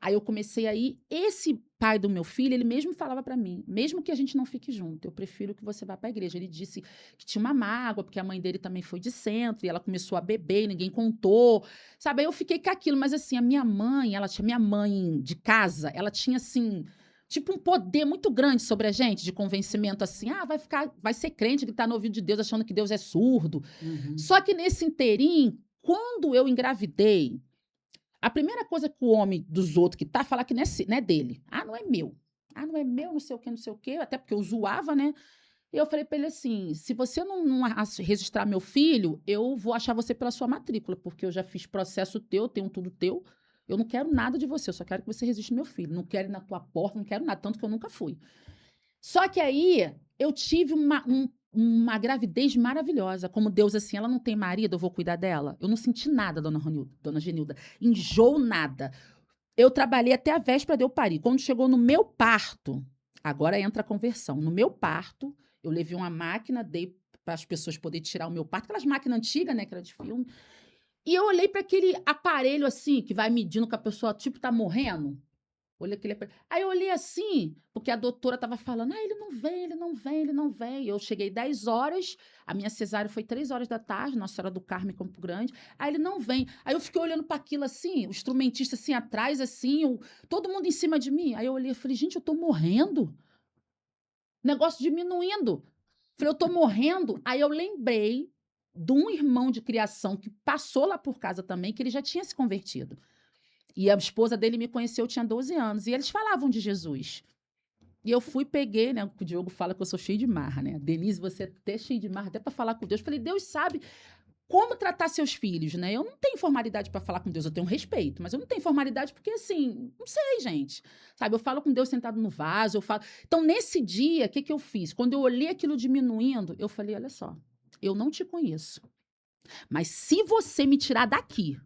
Aí eu comecei a ir, esse pai do meu filho, ele mesmo falava para mim, mesmo que a gente não fique junto, eu prefiro que você vá para a igreja. Ele disse que tinha uma mágoa, porque a mãe dele também foi de centro, e ela começou a beber, e ninguém contou, sabe? Aí eu fiquei com aquilo, mas assim, a minha mãe, minha mãe de casa, ela tinha assim, tipo um poder muito grande sobre a gente, de convencimento assim, vai ser crente, gritar no ouvido de Deus, achando que Deus é surdo. Uhum. Só que nesse inteirinho, quando eu engravidei, a primeira coisa que o homem dos outros que tá, falar que não é dele. Ah, não é meu. Ah, não é meu, não sei o quê, não sei o quê. Até porque eu zoava, né? E eu falei pra ele assim, se você não registrar meu filho, eu vou achar você pela sua matrícula, porque eu já fiz processo teu, tenho tudo teu. Eu não quero nada de você, eu só quero que você registre meu filho. Não quero ir na tua porta, não quero nada, tanto que eu nunca fui. Só que aí eu tive uma gravidez maravilhosa. Como Deus, assim, ela não tem marido, eu vou cuidar dela. Eu não senti nada, dona Genilda. Enjoo nada. Eu trabalhei até a véspera de eu parir. Quando chegou no meu parto, agora entra a conversão. No meu parto, eu levei uma máquina, dei para as pessoas poderem tirar o meu parto, aquelas máquinas antigas, né, que era de filme. E eu olhei para aquele aparelho assim, que vai medindo que a pessoa, tipo, tá morrendo. Olha aquele aparelho. Aí eu olhei assim, porque a doutora estava falando, ele não vem, ele não vem, ele não vem. Eu cheguei 10 horas, a minha cesárea foi 3 horas da tarde, Nossa Senhora do Carmo, Campo Grande. Aí ele não vem. Aí eu fiquei olhando para aquilo assim, o instrumentista assim atrás, assim, todo mundo em cima de mim. Aí eu olhei e falei, gente, eu tô morrendo. Negócio diminuindo. Falei, eu tô morrendo. Aí eu lembrei de um irmão de criação que passou lá por casa também, que ele já tinha se convertido. E a esposa dele me conheceu, eu tinha 12 anos. E eles falavam de Jesus. E eu fui, peguei, né? O Diogo fala que eu sou cheio de marra, né? Denise, você é até cheio de marra, até para falar com Deus. Eu falei, Deus sabe como tratar seus filhos, né? Eu não tenho formalidade para falar com Deus, eu tenho respeito, mas eu não tenho formalidade porque, assim, não sei, gente. Sabe, eu falo com Deus sentado no vaso, eu falo. Então, nesse dia, o que eu fiz? Quando eu olhei aquilo diminuindo, eu falei, olha só, eu não te conheço. Mas se você me tirar daqui,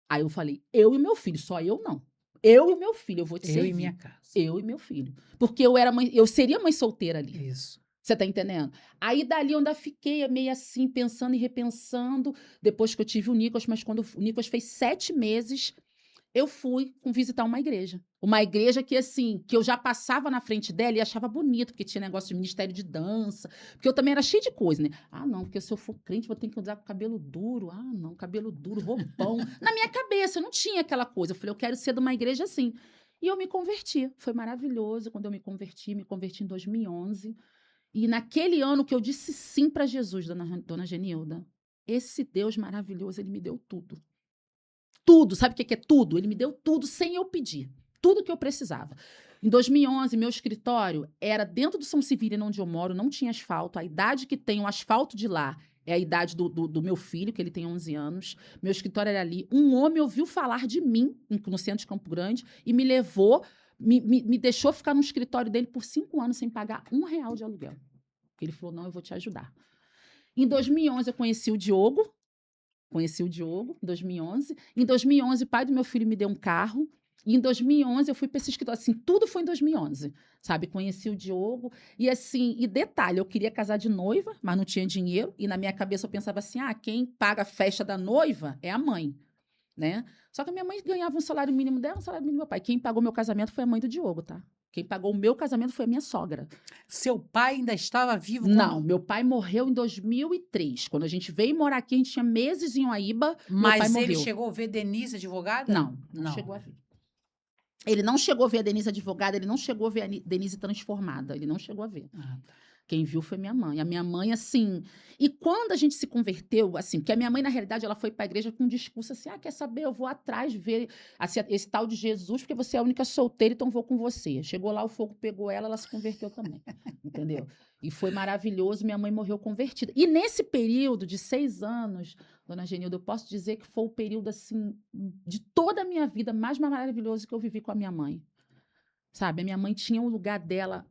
aí eu falei, eu e meu filho, só eu não. Eu e meu filho, eu vou te servir. Eu e minha casa. Eu e meu filho. Porque eu seria mãe solteira ali. Isso. Você tá entendendo? Aí dali eu ainda fiquei meio assim, pensando e repensando, depois que eu tive o Nicolas, mas quando o Nicolas fez 7 meses, eu fui visitar uma igreja. Uma igreja que, assim, que eu já passava na frente dela e achava bonito, porque tinha negócio de ministério de dança. Porque eu também era cheia de coisa, né? Ah, não, porque se eu for crente, vou ter que usar cabelo duro. Ah, não, cabelo duro, roupão. Na minha cabeça, eu não tinha aquela coisa. Eu falei, eu quero ser de uma igreja assim. E eu me converti. Foi maravilhoso quando eu me converti em 2011. E naquele ano que eu disse sim para Jesus, dona Genilda, esse Deus maravilhoso, ele me deu tudo. Tudo, sabe o que é tudo? Ele me deu tudo sem eu pedir. Tudo que eu precisava. Em 2011, meu escritório era dentro do São Severino, onde eu moro, não tinha asfalto. A idade que tem o asfalto de lá é a idade do meu filho, que ele tem 11 anos. Meu escritório era ali. Um homem ouviu falar de mim no centro de Campo Grande e me levou, me deixou ficar no escritório dele por 5 anos sem pagar R$1 de aluguel. Ele falou, não, eu vou te ajudar. Em 2011, eu conheci o Diogo, em 2011. Em 2011, o pai do meu filho me deu um carro. E em 2011, eu fui para esse escritório. Assim, tudo foi em 2011, sabe? Conheci o Diogo. E assim, e detalhe, eu queria casar de noiva, mas não tinha dinheiro. E na minha cabeça eu pensava assim, quem paga a festa da noiva é a mãe, né? Só que a minha mãe ganhava um salário mínimo dela, um salário mínimo do meu pai. Quem pagou meu casamento foi a mãe do Diogo, tá? Quem pagou o meu casamento foi a minha sogra. Seu pai ainda estava vivo? Não, meu pai morreu em 2003. Quando a gente veio morar aqui, a gente tinha meses em Uaíba, meu pai Mas ele morreu. chegou a ver Denise advogada? Não chegou a ver. Ele não chegou a ver a Denise advogada, ele não chegou a ver a Denise transformada, ele não chegou a ver. Ah, tá. Quem viu foi minha mãe. A minha mãe, assim... E quando a gente se converteu, assim... Porque a minha mãe, na realidade, ela foi para a igreja com um discurso assim, quer saber? Eu vou atrás ver assim, esse tal de Jesus, porque você é a única solteira, então vou com você. Chegou lá, o fogo pegou ela se converteu também. Entendeu? E foi maravilhoso, minha mãe morreu convertida. E nesse período de 6 anos, dona Genilda, eu posso dizer que foi o período, assim, de toda a minha vida mais maravilhoso que eu vivi com a minha mãe. Sabe, a minha mãe tinha um lugar dela,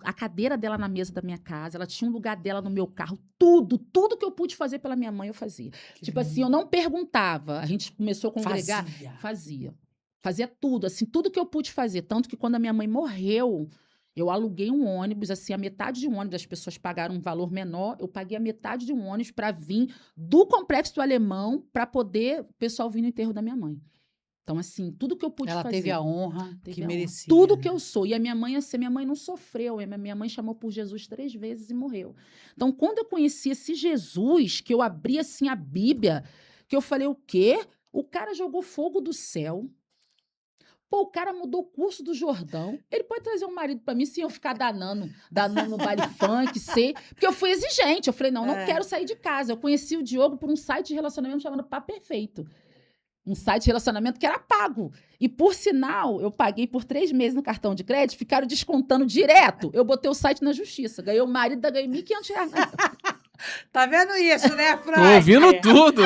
a cadeira dela na mesa da minha casa, ela tinha um lugar dela no meu carro, tudo que eu pude fazer pela minha mãe eu fazia. Tipo assim, eu não perguntava, a gente começou a congregar, fazia tudo, assim, tudo que eu pude fazer, tanto que quando a minha mãe morreu, eu aluguei um ônibus, assim, a metade de um ônibus, as pessoas pagaram um valor menor, eu paguei a metade de um ônibus para vir do Complexo do Alemão para poder o pessoal vir no enterro da minha mãe. Então, assim, tudo que eu pude fazer. Ela teve a honra que merecia. Tudo né? que eu sou. E a minha mãe, assim, minha mãe não sofreu. Minha mãe chamou por Jesus 3 vezes e morreu. Então, quando eu conheci esse Jesus, que eu abri, assim, a Bíblia, que eu falei, o quê? O cara jogou fogo do céu. Pô, o cara mudou o curso do Jordão. Ele pode trazer um marido para mim sem eu ficar danando no baile funk, sei. Porque eu fui exigente. Eu falei, não quero sair de casa. Eu conheci o Diogo por um site de relacionamento chamado Pá Perfeito. Um site de relacionamento que era pago. E, por sinal, eu paguei por 3 meses no cartão de crédito, ficaram descontando direto. Eu botei o site na justiça. Ganhei o marido, ganhei R$1.500. Tá vendo isso, né, Freud? Tô ouvindo tudo.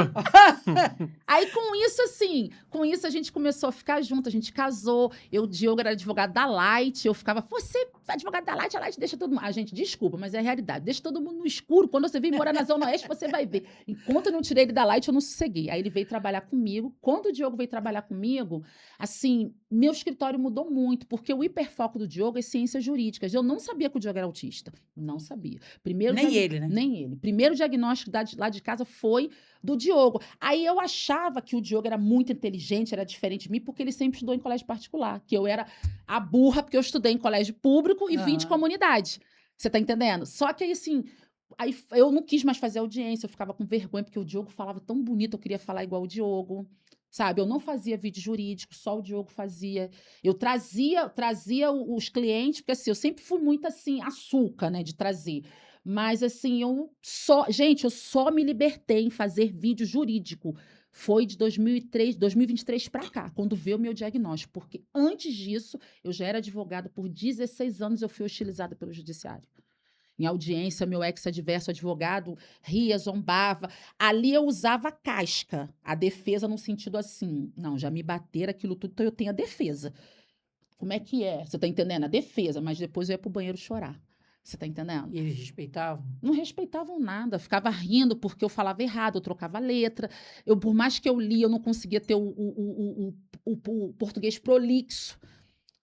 Aí, com isso a gente começou a ficar junto, a gente casou. O Diogo era advogado da Light, eu ficava, você é advogado da Light, a Light deixa todo mundo... gente, desculpa, mas é a realidade. Deixa todo mundo no escuro. Quando você vir morar na Zona Oeste, você vai ver. Enquanto eu não tirei ele da Light, eu não sosseguei. Aí ele veio trabalhar comigo. Quando o Diogo veio trabalhar comigo, assim, meu escritório mudou muito, porque o hiperfoco do Diogo é ciências jurídicas. Eu não sabia que o Diogo era autista. Não sabia. Nem ele, né? Nem ele. Primeiro diagnóstico lá de casa foi do Diogo. Aí eu achava que o Diogo era muito inteligente, era diferente de mim, porque ele sempre estudou em colégio particular. Que eu era a burra, porque eu estudei em colégio público e vim de comunidade. Você tá entendendo? Só que aí, assim... Aí eu não quis mais fazer audiência, eu ficava com vergonha, porque o Diogo falava tão bonito, eu queria falar igual o Diogo. Sabe? Eu não fazia vídeo jurídico, só o Diogo fazia. Eu trazia os clientes, porque assim, eu sempre fui muito assim, açúcar, né, de trazer. Mas assim, eu só me libertei em fazer vídeo jurídico. Foi de 2023 para cá, quando veio o meu diagnóstico. Porque antes disso, eu já era advogada por 16 anos, eu fui hostilizada pelo judiciário. Em audiência, meu ex-adverso advogado ria, zombava. Ali eu usava casca, a defesa no sentido assim, não, já me bateram aquilo tudo, então eu tenho a defesa. Como é que é? Você tá entendendo? A defesa, mas depois eu ia pro banheiro chorar. Você tá entendendo? E eles respeitavam? Não respeitavam nada, ficava rindo porque eu falava errado, eu trocava letra. Por mais que eu lia, eu não conseguia ter o português prolixo,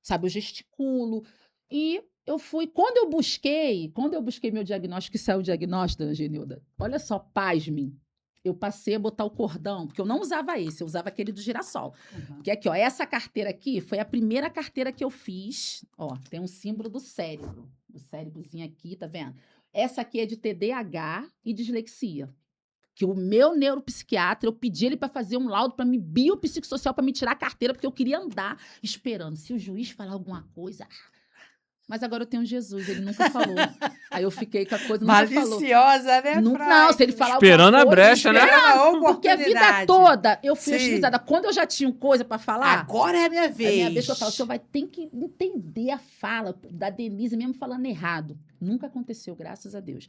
sabe? Eu gesticulo. E eu fui, quando eu busquei meu diagnóstico, que saiu o diagnóstico, dona Genilda, olha só, pasmem, eu passei a botar o cordão, porque eu não usava esse, eu usava aquele do girassol. Porque aqui, ó, essa carteira aqui foi a primeira carteira que eu fiz, ó, tem um símbolo do cérebrozinho aqui, tá vendo? Essa aqui é de TDAH e dislexia. Que o meu neuropsiquiatra, eu pedi ele para fazer um laudo para me biopsicossocial, para me tirar a carteira, porque eu queria andar esperando. Se o juiz falar alguma coisa... Mas agora eu tenho Jesus, ele nunca falou. Aí eu fiquei com a coisa, nunca falou. Maliciosa, né, Não, se ele falar esperando alguma coisa... a brecha, né? Porque a vida toda eu fui hostilizada. Quando eu já tinha coisa para falar... Agora é a minha vez. É a minha vez que eu falo, o senhor vai ter que entender a fala da Denise, mesmo falando errado. Nunca aconteceu, graças a Deus.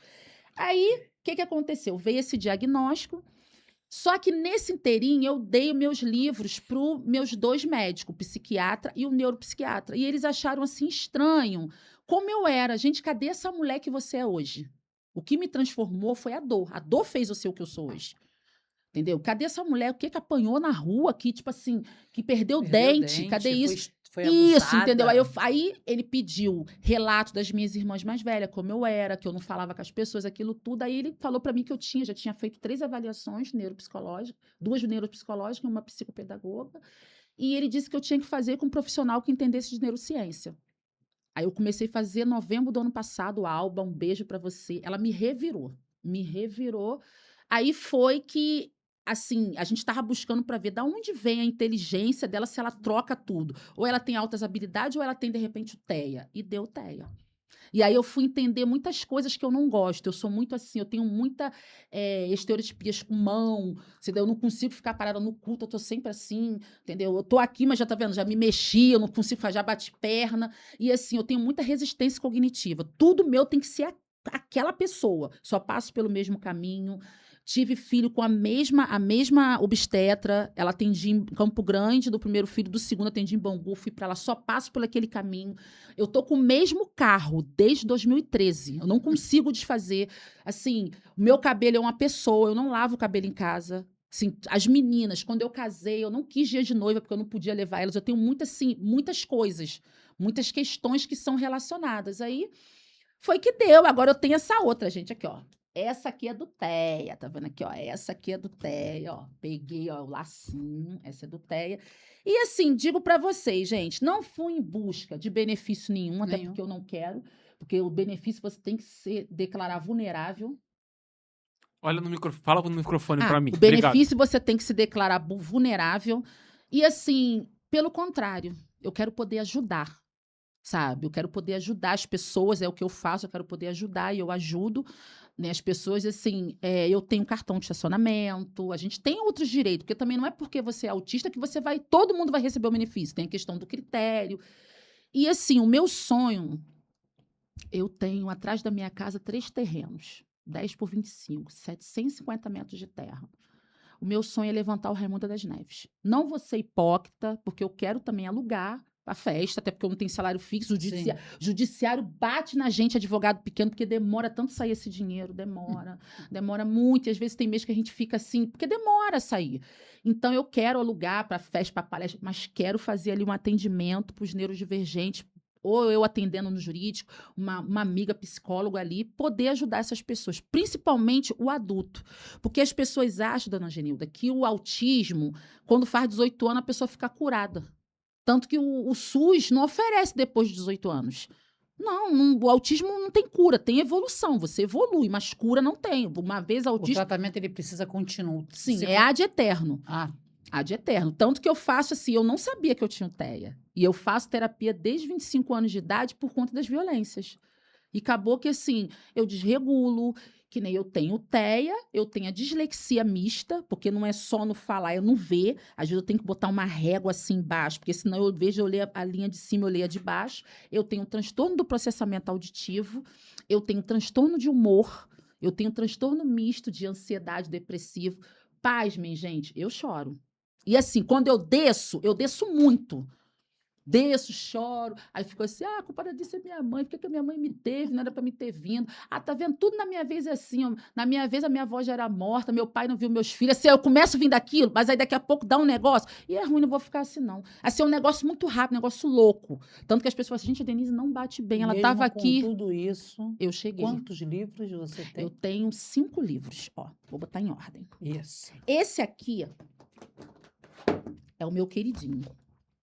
Aí, o que aconteceu? Veio esse diagnóstico, só que nesse inteirinho eu dei meus livros para os meus 2 médicos, o psiquiatra e o neuropsiquiatra. E eles acharam assim estranho como eu era. Gente, cadê essa mulher que você é hoje? O que me transformou foi a dor. A dor fez eu ser o que eu sou hoje. Entendeu? Cadê essa mulher? O que apanhou na rua que, tipo assim, que perdeu dente? Cadê isso? Foi Isso, abusada. entendeu? Aí ele pediu relato das minhas irmãs mais velhas, como eu era, que eu não falava com as pessoas, aquilo tudo. Aí ele falou para mim que eu já tinha feito 3 avaliações neuropsicológicas, 2 neuropsicológicas e uma psicopedagoga. E ele disse que eu tinha que fazer com um profissional que entendesse de neurociência. Aí eu comecei a fazer novembro do ano passado, Alba, um beijo pra você. Ela me revirou. Me revirou. Aí foi que, assim, a gente estava buscando para ver da onde vem a inteligência dela, se ela troca tudo. Ou ela tem altas habilidades, ou ela tem, de repente, o TEA. E deu TEA. E aí eu fui entender muitas coisas que eu não gosto. Eu sou muito assim, eu tenho muita estereotipias com mão, entendeu? Eu não consigo ficar parada no culto, eu tô sempre assim, entendeu? Eu tô aqui, mas já tá vendo, já me mexi, eu não consigo fazer, já bate perna. E assim, eu tenho muita resistência cognitiva. Tudo meu tem que ser aquela pessoa. Só passo pelo mesmo caminho. Tive filho com a mesma obstetra. Ela atendia em Campo Grande, do primeiro filho, do segundo atendia em Bangu. Fui para lá, só passo por aquele caminho. Eu tô com o mesmo carro desde 2013. Eu não consigo desfazer. Assim, o meu cabelo é uma pessoa, eu não lavo o cabelo em casa. Assim, as meninas, quando eu casei, eu não quis dia de noiva porque eu não podia levar elas. Eu tenho muitas coisas, muitas questões que são relacionadas. Aí foi que deu. Agora eu tenho essa outra, gente, aqui, ó. Essa aqui é do TEA, tá vendo aqui, ó? Essa aqui é do TEA, ó. Peguei, ó, o lacinho, essa é do TEA. E assim, digo pra vocês, gente, não fui em busca de benefício nenhum, até porque eu não quero, porque o benefício você tem que declarar vulnerável. Olha no microfone, fala no microfone pra mim. O benefício você tem que se declarar vulnerável. E assim, pelo contrário, eu quero poder ajudar, sabe? Eu quero poder ajudar as pessoas, é o que eu faço, eu quero poder ajudar e eu ajudo, né, as pessoas, assim, eu tenho cartão de estacionamento, a gente tem outros direitos, porque também não é porque você é autista que todo mundo vai receber o benefício, tem a questão do critério. E assim, o meu sonho, eu tenho atrás da minha casa 3 terrenos, 10 por 25, 750 metros de terra. O meu sonho é levantar o Raimundo das Neves. Não vou ser hipócrita, porque eu quero também alugar a festa, até porque eu não tenho salário fixo. Judiciário bate na gente, advogado pequeno, porque demora tanto sair esse dinheiro. Demora muito. E às vezes tem mês que a gente fica assim, porque demora a sair. Então eu quero alugar para festa, para palestra, mas quero fazer ali um atendimento para os neurodivergentes, ou eu atendendo no jurídico, uma amiga psicóloga ali, poder ajudar essas pessoas, principalmente o adulto. Porque as pessoas acham, dona Genilda, que o autismo, quando faz 18 anos, a pessoa fica curada. Tanto que o SUS não oferece depois de 18 anos. Não, o autismo não tem cura, tem evolução, você evolui, mas cura não tem. Uma vez autismo... O tratamento, ele precisa continuar. Sim, é ad eterno. Ah. Ad eterno. Tanto que eu faço assim, eu não sabia que eu tinha TEA. E eu faço terapia desde 25 anos de idade por conta das violências. E acabou que, assim, eu desregulo, que nem eu tenho TEA, eu tenho a dislexia mista, porque não é só no falar, eu não ver. Às vezes eu tenho que botar uma régua assim embaixo, porque senão eu vejo, eu leio a linha de cima, eu leio a de baixo. Eu tenho transtorno do processamento auditivo, eu tenho transtorno de humor, eu tenho transtorno misto de ansiedade, depressivo. Pasmem, gente, eu choro. E assim, quando eu desço muito. Desço, choro. Aí ficou assim, a culpa disso é minha mãe. Por que a minha mãe me teve? Não era para me ter vindo. Tá vendo? Tudo na minha vez é assim. Ó. Na minha vez, a minha avó já era morta, meu pai não viu meus filhos. Assim, eu começo a vir daquilo, mas aí daqui a pouco dá um negócio. E é ruim, não vou ficar assim, não. Assim, é um negócio muito rápido, um negócio louco. Tanto que as pessoas falam assim, gente, a Denise não bate bem. Ela estava aqui. Com tudo isso, eu cheguei. Quantos livros você tem? Eu tenho 5 livros. Ó, vou botar em ordem. Isso. Esse aqui é o meu queridinho.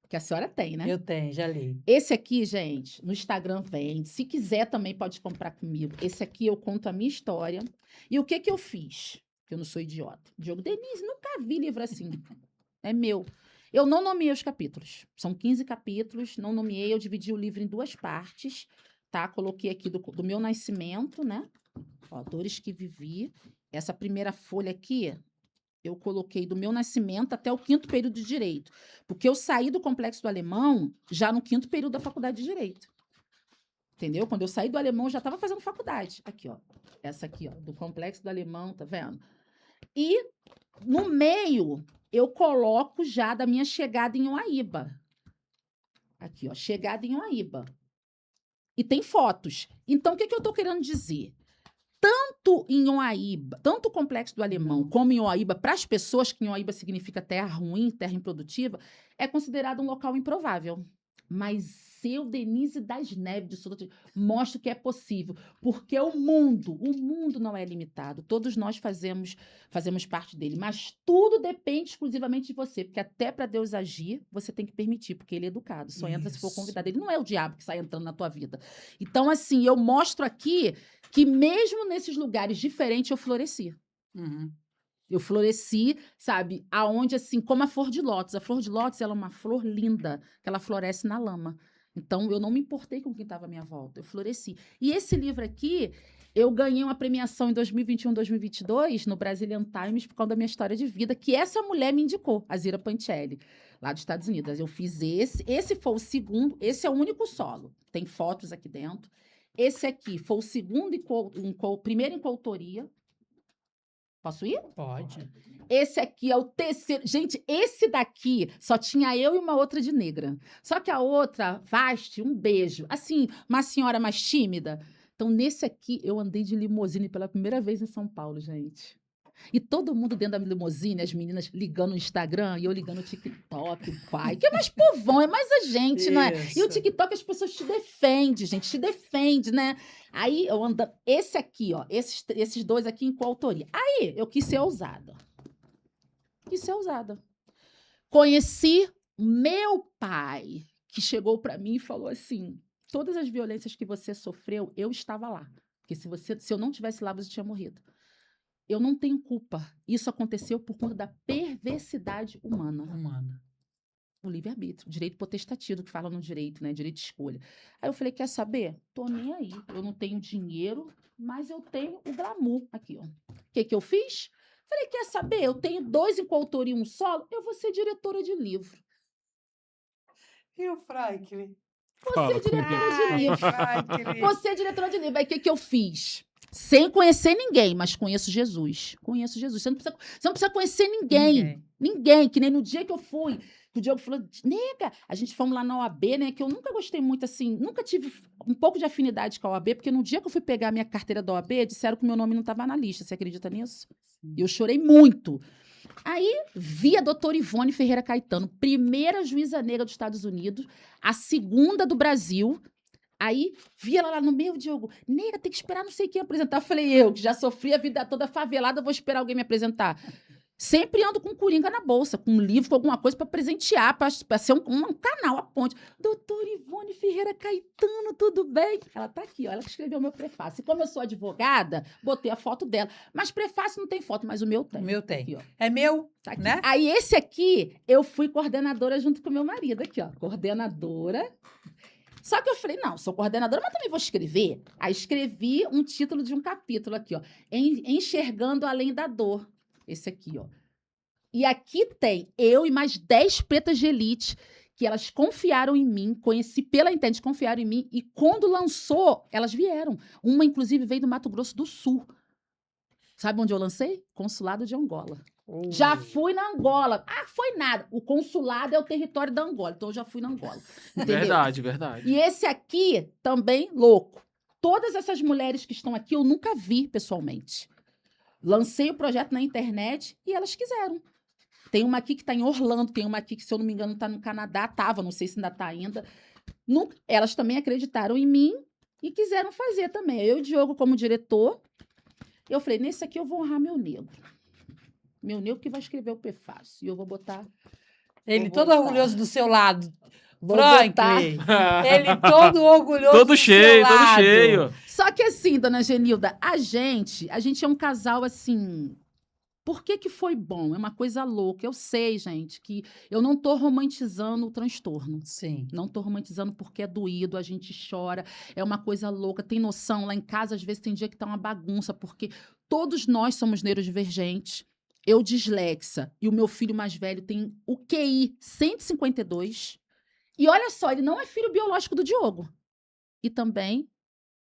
Que a senhora tem, né? Eu tenho, já li. Esse aqui, gente, no Instagram vende. Se quiser, também pode comprar comigo. Esse aqui eu conto a minha história. E o que eu fiz? Que eu não sou idiota. Diogo, Denise, nunca vi livro assim. É meu. Eu não nomeei os capítulos. São 15 capítulos. Não nomeei, eu dividi o livro em 2 partes. Tá? Coloquei aqui do meu nascimento, né? Ó, dores que vivi. Essa primeira folha aqui... eu coloquei do meu nascimento até o 5º período de Direito. Porque eu saí do Complexo do Alemão já no 5º período da Faculdade de Direito. Entendeu? Quando eu saí do Alemão, eu já estava fazendo faculdade. Aqui, ó. Essa aqui, ó. Do Complexo do Alemão, tá vendo? E no meio, eu coloco já da minha chegada em Uaíba. Aqui, ó. Chegada em Uaíba. E tem fotos. Então, o que eu estou querendo dizer? Tanto em Uaíba, tanto o Complexo do Alemão como em Uaíba, para as pessoas que em Uaíba significa terra ruim, terra improdutiva, é considerado um local improvável. Mas nasceu Denise das Neves de Souza. Mostra que é possível, porque o mundo não é limitado. Todos nós fazemos parte dele, mas tudo depende exclusivamente de você, porque até para Deus agir, você tem que permitir, porque ele é educado, só entra se for convidado. Ele não é o diabo que sai entrando na tua vida. Então, assim, eu mostro aqui que mesmo nesses lugares diferentes eu floresci. Uhum. Eu floresci, sabe, aonde assim, como a flor de lótus. A flor de lótus, ela é uma flor linda, que ela floresce na lama. Então, eu não me importei com quem estava à minha volta, eu floresci. E esse livro aqui, eu ganhei uma premiação em 2021, 2022, no Brazilian Times, por causa da minha história de vida, que essa mulher me indicou, a Zira Pancelli, lá dos Estados Unidos. Eu fiz esse foi o segundo, esse é o único solo. Tem fotos aqui dentro. Esse aqui foi o segundo, primeiro em coautoria. Posso ir? Pode. Esse aqui é o terceiro. Gente, esse daqui só tinha eu e uma outra de negra. Só que a outra, Vaste, um beijo. Assim, uma senhora mais tímida. Então, nesse aqui, eu andei de limusine pela primeira vez em São Paulo, gente. E todo mundo dentro da limusine, as meninas ligando no Instagram e eu ligando no TikTok, o pai. Que é mais povão, é mais a gente, não é? E o TikTok, as pessoas te defendem, gente, te defende, né? Aí eu ando. Esse aqui, ó, esses dois aqui em coautoria. Aí eu quis ser ousada. Conheci meu pai, que chegou para mim e falou assim: todas as violências que você sofreu, eu estava lá. Porque se eu não tivesse lá, você tinha morrido. Eu não tenho culpa. Isso aconteceu por conta da perversidade humana. O livre-arbítrio, direito potestativo, que fala no direito, né? Direito de escolha. Aí eu falei, quer saber? Tô nem aí. Eu não tenho dinheiro, mas eu tenho o glamour aqui, ó. O que eu fiz? Falei, quer saber? Eu tenho 2 em coautoria e 1 solo, eu vou ser diretora de livro. E o Franklin? Você é diretora de livro. Franklin. Você é diretora de livro. Aí o que eu fiz? Sem conhecer ninguém, mas conheço Jesus. Conheço Jesus. Você não precisa conhecer ninguém. Ninguém. Que nem no dia que eu fui. O Diogo falou, nega, a gente fomos lá na OAB, né? Que eu nunca gostei muito, assim, nunca tive um pouco de afinidade com a OAB, porque no dia que eu fui pegar a minha carteira da OAB, disseram que o meu nome não estava na lista. Você acredita nisso? E eu chorei muito. Aí vi a doutora Ivone Ferreira Caetano, primeira juíza negra dos Estados Unidos, a segunda do Brasil. Aí vi ela lá no meio, Diogo, nega, tem que esperar não sei quem apresentar. Eu falei, eu, que já sofri a vida toda favelada, vou esperar alguém me apresentar. Sempre ando com coringa na bolsa, com um livro, com alguma coisa para presentear, para ser um canal, a ponte. Doutora Ivone Ferreira Caetano, tudo bem? Ela tá aqui, ó, ela que escreveu o meu prefácio. E como eu sou advogada, botei a foto dela. Mas prefácio não tem foto, mas o meu tem. O meu tem. Aqui, ó. É meu, Tá aqui. né? Aí esse aqui, eu fui coordenadora junto com meu marido. Aqui, ó, coordenadora. Só que eu falei, não, sou coordenadora, mas também vou escrever. Aí escrevi um título de um capítulo aqui, ó. Enxergando além da dor. Esse aqui, ó. E aqui tem eu e mais 10 pretas de elite que elas confiaram em mim, conheci pela internet, confiaram em mim, e quando lançou, elas vieram. Uma, inclusive, veio do Mato Grosso do Sul. Sabe onde eu lancei? Consulado de Angola. Já fui na Angola. Ah, foi nada. O consulado é o território da Angola, então eu já fui na Angola. Entendeu? Verdade. E esse aqui, também, louco. Todas essas mulheres que estão aqui, eu nunca vi pessoalmente. Lancei o projeto na internet e elas quiseram. Tem uma aqui que está em Orlando, tem uma aqui que, se eu não me engano, está no Canadá, não sei se ainda está ainda. Elas também acreditaram em mim e quiseram fazer também. Eu e o Diogo, como diretor, eu falei, nesse aqui eu vou honrar meu negro. Meu negro que vai escrever o prefácio. E eu vou botar... Ele todo orgulhoso do seu lado. Vou Franklin. botar... Ele todo orgulhoso Todo do cheio, seu todo lado. cheio. Só que assim, dona Genilda, a gente é um casal assim... Por que foi bom? É uma coisa louca. Eu sei, gente, que eu não tô romantizando o transtorno. Sim. Não tô romantizando porque é doído, a gente chora, é uma coisa louca. Tem noção, lá em casa, às vezes, tem dia que tá uma bagunça, porque todos nós somos neurodivergentes. Eu dislexa, e o meu filho mais velho tem o QI 152. E olha só, ele não é filho biológico do Diogo. E também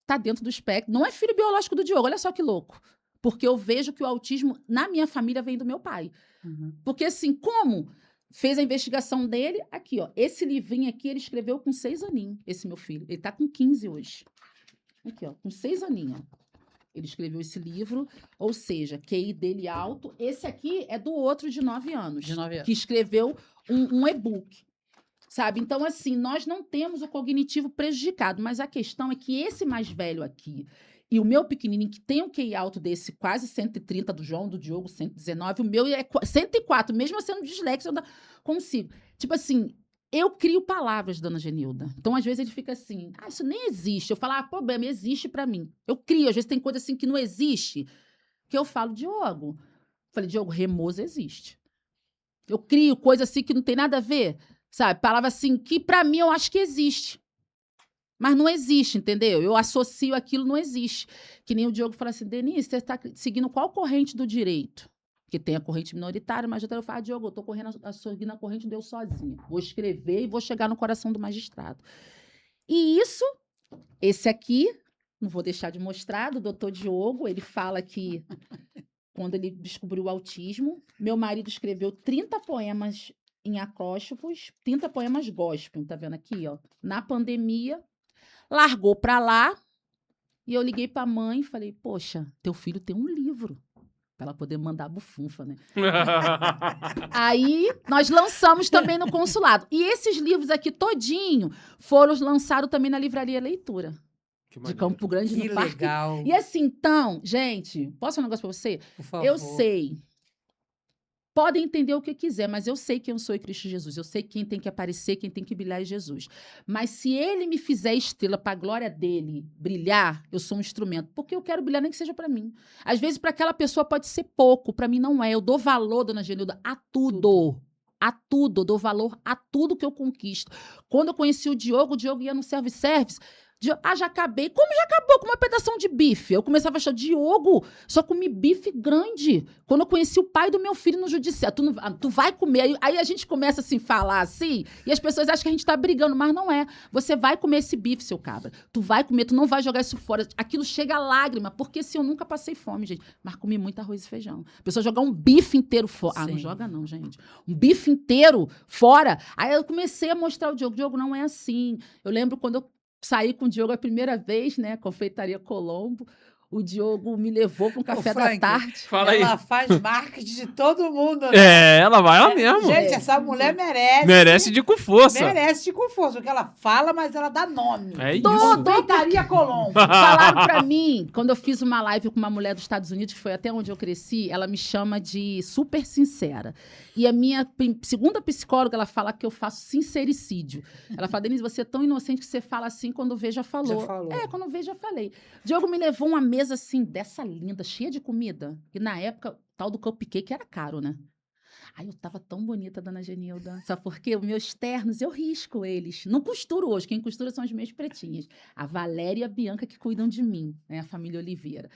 tá dentro do espectro. Não é filho biológico do Diogo, olha só que louco. Porque eu vejo que o autismo, na minha família, vem do meu pai. Uhum. Porque, assim, como fez a investigação dele, aqui, ó, esse livrinho aqui, ele escreveu com 6 aninhos, esse meu filho. Ele tá com 15 hoje. Aqui, ó, com 6 aninhos, ó. Ele escreveu esse livro, ou seja, QI dele alto. Esse aqui é do outro de 9 anos. De 9 anos. Que escreveu um e-book. sabe? Então, assim, nós não temos o cognitivo prejudicado, mas a questão é que esse mais velho aqui e o meu pequenininho, que tem um QI alto desse, quase 130 do João, do Diogo, 119, o meu é 104, mesmo eu sendo dislexo, eu ainda consigo. Tipo assim, eu crio palavras, dona Genilda. Então, às vezes, ele fica assim, isso nem existe. Eu falo, problema, existe pra mim. Eu crio, às vezes tem coisa assim que não existe, que eu falo, Diogo. Falei, Diogo, remoso existe. Eu crio coisa assim que não tem nada a ver, sabe? Palavra assim que pra mim eu acho que existe. Mas não existe, entendeu? Eu associo aquilo, não existe. Que nem o Diogo fala assim, Denise, você está seguindo qual corrente do direito? Porque tem a corrente minoritária, mas eu falo, Diogo, eu estou seguindo a corrente de eu sozinha. Vou escrever e vou chegar no coração do magistrado. E isso, esse aqui, não vou deixar de mostrar, do doutor Diogo, ele fala que quando ele descobriu o autismo, meu marido escreveu 30 poemas em acrósticos, 30 poemas gospel, tá vendo aqui, ó? Na pandemia, largou pra lá, e eu liguei pra mãe e falei, poxa, teu filho tem um livro, pra ela poder mandar bufunfa, né? Aí, nós lançamos também no consulado. E esses livros aqui todinho foram lançados também na Livraria Leitura. De Campo Grande, Que no Parque. legal. E assim, então, gente, posso falar um negócio pra você? Por favor. Eu sei. Podem entender o que quiser, mas eu sei quem eu sou em Cristo Jesus. Eu sei quem tem que aparecer, quem tem que brilhar é Jesus. Mas se ele me fizer estrela para a glória dele brilhar, eu sou um instrumento. Porque eu quero brilhar nem que seja para mim. Às vezes, para aquela pessoa pode ser pouco, para mim não é. Eu dou valor, dona Genilda, a tudo. A tudo. Eu dou valor a tudo que eu conquisto. Quando eu conheci o Diogo ia no service. Já acabei. Como já acabou? Com uma pedação de bife. Eu começava a achar, Diogo, só comi bife grande. Quando eu conheci o pai do meu filho no judiciário, tu vai comer. Aí a gente começa assim, falar assim, e as pessoas acham que a gente tá brigando, mas não é. Você vai comer esse bife, seu cabra. Tu vai comer, tu não vai jogar isso fora. Aquilo chega a lágrima, porque se eu nunca passei fome, gente, mas comi muito arroz e feijão. A pessoa jogar um bife inteiro fora. Não joga não, gente. Um bife inteiro fora. Aí eu comecei a mostrar o Diogo. Diogo, não é assim. Eu lembro quando eu saí com o Diogo a primeira vez, né? Confeitaria Colombo. O Diogo me levou para um café da tarde. Fala aí. Ela faz marketing de todo mundo, né? Ela vai lá mesmo. Gente, essa mulher merece. Merece de com força. Merece com força, porque ela fala, mas ela dá nome. É isso. Confeitaria Colombo. Falaram pra mim, quando eu fiz uma live com uma mulher dos Estados Unidos, que foi até onde eu cresci, ela me chama de super sincera. E a minha segunda psicóloga, ela fala que eu faço sincericídio. Ela fala, Denise, você é tão inocente que você fala assim, quando vê, já falou. Já falou. Quando vê, já falei. Diogo me levou uma mesa assim, dessa linda, cheia de comida. E na época, o tal do cupcake era caro, né? Aí eu tava tão bonita, dona Genilda. Sabe por quê? Os meus ternos, eu risco eles. Não costuro hoje. Quem costura são as minhas pretinhas. A Valéria e a Bianca que cuidam de mim, né? A família Oliveira.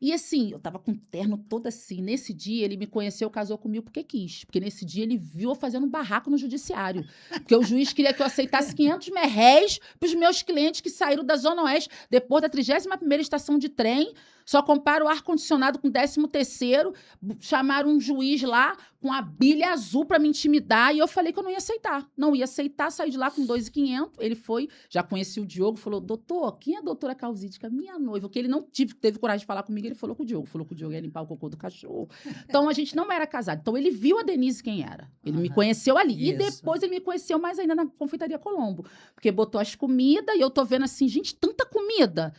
E assim, eu tava com o terno todo assim. Nesse dia, ele me conheceu, casou comigo porque quis. Porque nesse dia, ele viu eu fazendo um barraco no judiciário. Porque o juiz queria que eu aceitasse 500 merréis pros meus clientes que saíram da Zona Oeste depois da 31ª estação de trem. Só compara o ar-condicionado com o 13º. Chamaram um juiz lá com a bilha azul para me intimidar. E eu falei que eu não ia aceitar. Não ia aceitar, saí de lá com 2.500. Ele foi, já conheci o Diogo, falou, doutor, quem é a doutora Causídica? Minha noiva. Porque ele não teve coragem de falar comigo, ele falou com o Diogo. Falou que o Diogo ia limpar o cocô do cachorro. Então, a gente não era casado. Então, ele viu a Denise quem era. Ele me conheceu ali. Isso. E depois ele me conheceu mais ainda na Confeitaria Colombo. Porque botou as comidas e eu tô vendo assim, gente, tanta comida.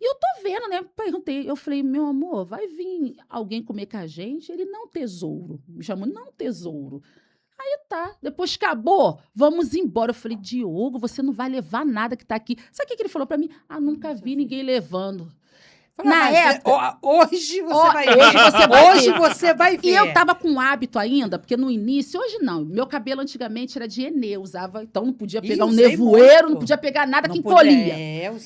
E eu tô vendo, né? Perguntei, eu falei, meu amor, vai vir alguém comer com a gente? Ele, não, tesouro. Me chamou, não, tesouro. Aí tá, depois acabou, vamos embora. Eu falei, Diogo, você não vai levar nada que tá aqui. Sabe o que ele falou pra mim? Nunca vi ninguém levando. Na época... Hoje você vai ver. E eu tava com hábito ainda, porque no início, hoje não. Meu cabelo antigamente era de Enê, usava, então não podia pegar um nevoeiro, não podia pegar nada que encolhia.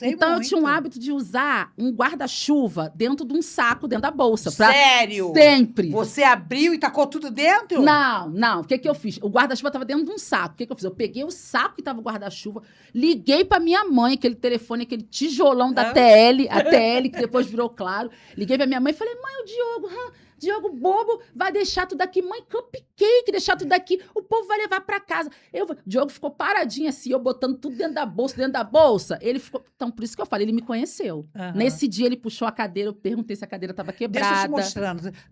Então eu tinha um hábito de usar um guarda-chuva dentro de um saco, dentro da bolsa. Sério? Sempre. Você abriu e tacou tudo dentro? Não. O que eu fiz? O guarda-chuva tava dentro de um saco. O que eu fiz? Eu peguei o saco que tava o guarda-chuva, liguei pra minha mãe, aquele telefone, aquele tijolão da TL, a TL, que depois virou claro. Liguei pra minha mãe e falei, mãe, o Diogo, Diogo bobo, vai deixar tudo aqui. Mãe, cupcake, deixar tudo aqui. O povo vai levar pra casa. Diogo ficou paradinho assim, eu botando tudo dentro da bolsa. Ele ficou... Então, por isso que eu falei, ele me conheceu. Aham. Nesse dia, ele puxou a cadeira, eu perguntei se a cadeira estava quebrada.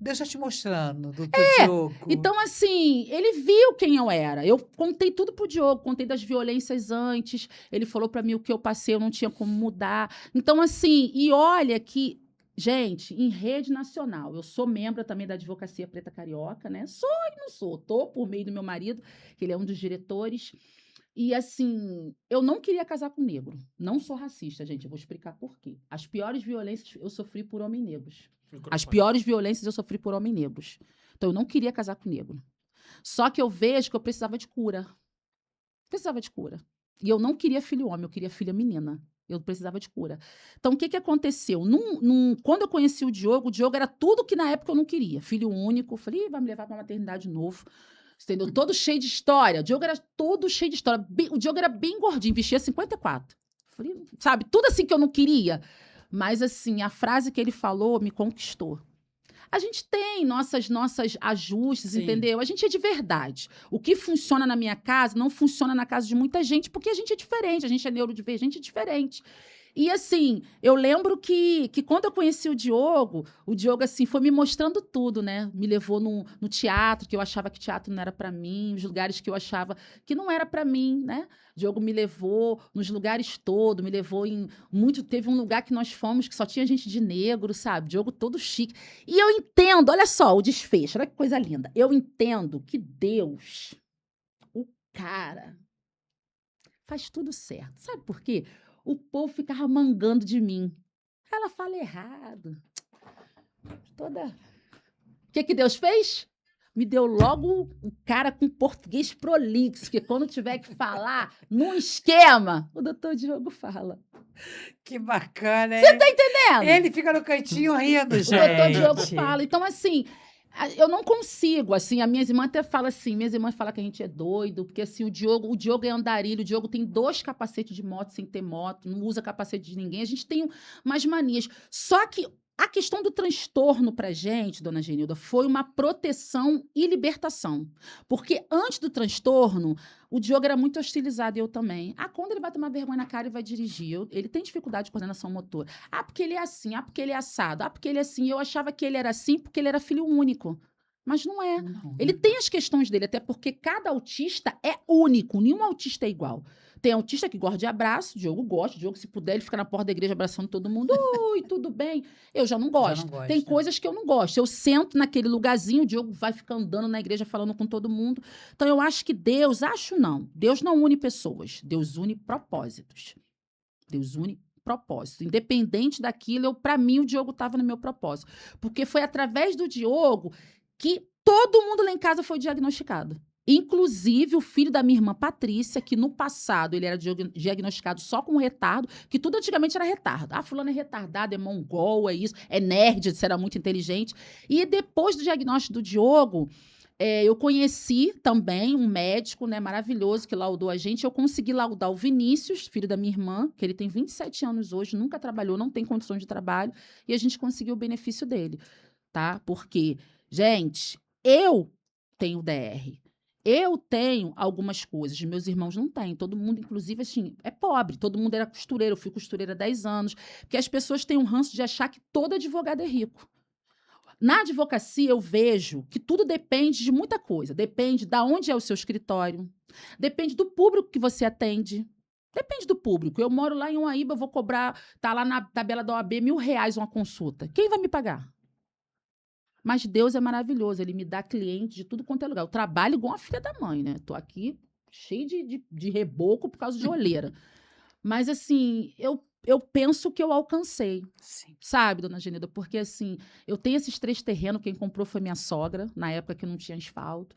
Deixa eu te mostrando, doutor Diogo. Então, assim, ele viu quem eu era. Eu contei tudo pro Diogo, contei das violências antes. Ele falou pra mim o que eu passei, eu não tinha como mudar. Então, assim, e olha que, gente, em rede nacional, eu sou membro também da Advocacia Preta Carioca, né? Sou e não sou. Tô por meio do meu marido, que ele é um dos diretores. E, assim, eu não queria casar com negro. Não sou racista, gente. Eu vou explicar por quê. As piores violências eu sofri por homens negros. As piores violências eu sofri por homens negros. Então, eu não queria casar com negro. Só que eu vejo que eu precisava de cura. Precisava de cura. E eu não queria filho homem, eu queria filha menina. Eu precisava de cura. Então, o que aconteceu? Quando eu conheci o Diogo era tudo que na época eu não queria. Filho único. Falei, vai me levar para a maternidade de novo. Entendeu? Todo cheio de história. O Diogo era todo cheio de história. O Diogo era bem gordinho, vestia 54. Falei, sabe, tudo assim que eu não queria. Mas, assim, a frase que ele falou me conquistou. A gente tem nossas ajustes, Sim. entendeu? A gente é de verdade. O que funciona na minha casa não funciona na casa de muita gente, porque a gente é diferente, a gente é neurodivergente, é diferente. E, assim, eu lembro que quando eu conheci o Diogo, assim, foi me mostrando tudo, né? Me levou no teatro, que eu achava que teatro não era para mim, os lugares que eu achava que não era para mim, né? O Diogo me levou nos lugares todos, me levou em muito... Teve um lugar que nós fomos que só tinha gente de negro, sabe? Diogo todo chique. E eu entendo, olha só o desfecho, olha que coisa linda. Eu entendo que Deus, o cara, faz tudo certo. Sabe por quê? O povo ficava mangando de mim. Ela fala errado. Toda... O que Deus fez? Me deu logo um cara com português prolixo, que quando tiver que falar num esquema, o doutor Diogo fala. Que bacana, hein? Você tá entendendo? Ele fica no cantinho rindo, O gente. doutor Diogo fala. Então, assim, eu não consigo, assim, as minhas irmãs até falam assim, minhas irmãs falam que a gente é doido, porque assim, o Diogo é andarilho, o Diogo tem 2 capacetes de moto sem ter moto, não usa capacete de ninguém, a gente tem umas manias. Só que a questão do transtorno pra gente, dona Genilda, foi uma proteção e libertação. Porque antes do transtorno, o Diogo era muito hostilizado e eu também. Quando ele vai tomar vergonha na cara e vai dirigir? Ele tem dificuldade de coordenação motora. Porque ele é assim, porque ele é assado, porque ele é assim. Eu achava que ele era assim porque ele era filho único. Mas não é. Não. Ele tem as questões dele, até porque cada autista é único, nenhum autista é igual. Tem autista que gosta de abraço, o Diogo gosta, o Diogo, se puder, ele fica na porta da igreja abraçando todo mundo. Oi, tudo bem? Eu já não gosto. Tem coisas que eu não gosto. Eu sento naquele lugarzinho, o Diogo vai ficar andando na igreja falando com todo mundo. Então, eu acho que Deus não une pessoas, Deus une propósitos. Deus une propósito. Independente daquilo, para mim, o Diogo estava no meu propósito. Porque foi através do Diogo que todo mundo lá em casa foi diagnosticado. Inclusive o filho da minha irmã Patrícia, que no passado ele era diagnosticado só com retardo, que tudo antigamente era retardo. Fulano é retardado, é mongol, é isso, é nerd, isso era muito inteligente. E depois do diagnóstico do Diogo, eu conheci também um médico, né, maravilhoso que laudou a gente. Eu consegui laudar o Vinícius, filho da minha irmã, que ele tem 27 anos hoje, nunca trabalhou, não tem condições de trabalho, e a gente conseguiu o benefício dele, tá? Porque, gente, eu tenho DR. Eu tenho algumas coisas, meus irmãos não têm. Todo mundo, inclusive, assim, é pobre. Todo mundo era costureiro. Eu fui costureira há 10 anos. Porque as pessoas têm um ranço de achar que todo advogado é rico. Na advocacia, eu vejo que tudo depende de muita coisa. Depende de onde é o seu escritório. Depende do público que você atende. Depende do público. Eu moro lá em Uaíba, eu vou cobrar, tá lá na tabela da OAB, R$1.000 uma consulta. Quem vai me pagar? Mas Deus é maravilhoso, ele me dá cliente de tudo quanto é lugar. Eu trabalho igual uma filha da mãe, né? Tô aqui cheio de reboco por causa de olheira. Mas, assim, eu penso que eu alcancei. Sim. Sabe, dona Genilda? Porque, assim, eu tenho esses 3 terrenos, quem comprou foi minha sogra, na época que não tinha asfalto.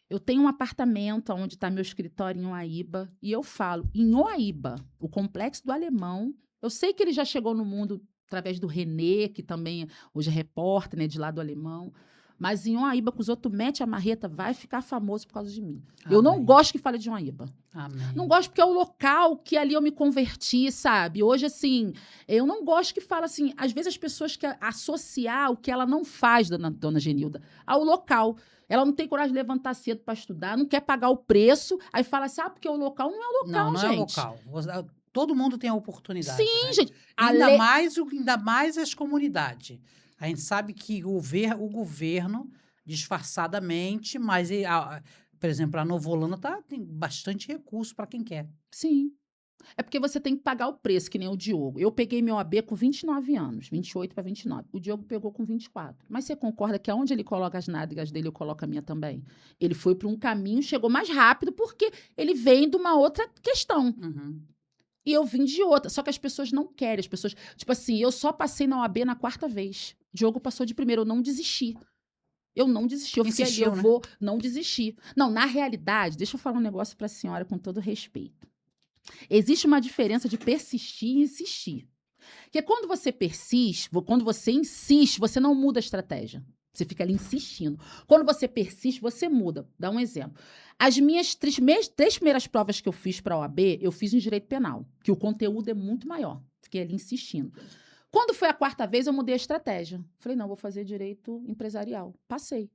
Eu tenho um apartamento onde está meu escritório em Uaíba. E eu falo, em Uaíba, o Complexo do Alemão, eu sei que ele já chegou no mundo através do Renê, que também hoje é repórter, né, de lá do Alemão. Mas em Uaíba, que os outros metem a marreta, vai ficar famoso por causa de mim. Eu não Amém. gosto que fale de Uaíba. Amém. Não gosto porque é o local que ali eu me converti, sabe? Hoje, assim, eu não gosto que fala assim... Às vezes as pessoas querem associar o que ela não faz, dona Genilda, ao local. Ela não tem coragem de levantar cedo para estudar, não quer pagar o preço, aí fala assim, porque o local não é o local, Não gente. é local. Todo mundo tem a oportunidade. Sim, né? gente. Ainda mais as comunidades. A gente sabe que o governo, disfarçadamente, mas, por exemplo, a Nova Holanda tem bastante recurso para quem quer. Sim. É porque você tem que pagar o preço, que nem o Diogo. Eu peguei meu AB com 29 anos, 28 para 29. O Diogo pegou com 24. Mas você concorda que aonde ele coloca as nádegas dele, eu coloco a minha também? Ele foi para um caminho, chegou mais rápido, porque ele vem de uma outra questão. Uhum. E eu vim de outra. Só que as pessoas não querem. As pessoas. Tipo assim, eu só passei na OAB na 4ª vez. Diogo passou de primeiro. Eu não desisti. Eu não desisti. Eu fiquei ali, Insistiu, eu né? vou não desistir. Não, na realidade, deixa eu falar um negócio para a senhora com todo respeito. Existe uma diferença de persistir e insistir. Porque quando você persiste, quando você insiste, você não muda a estratégia. Você fica ali insistindo. Quando você persiste, você muda. Dá um exemplo. As minhas 3 primeiras provas que eu fiz para a OAB, eu fiz em direito penal, que o conteúdo é muito maior. Fiquei ali insistindo. Quando foi a 4ª vez, eu mudei a estratégia. Falei, não, vou fazer direito empresarial. Passei.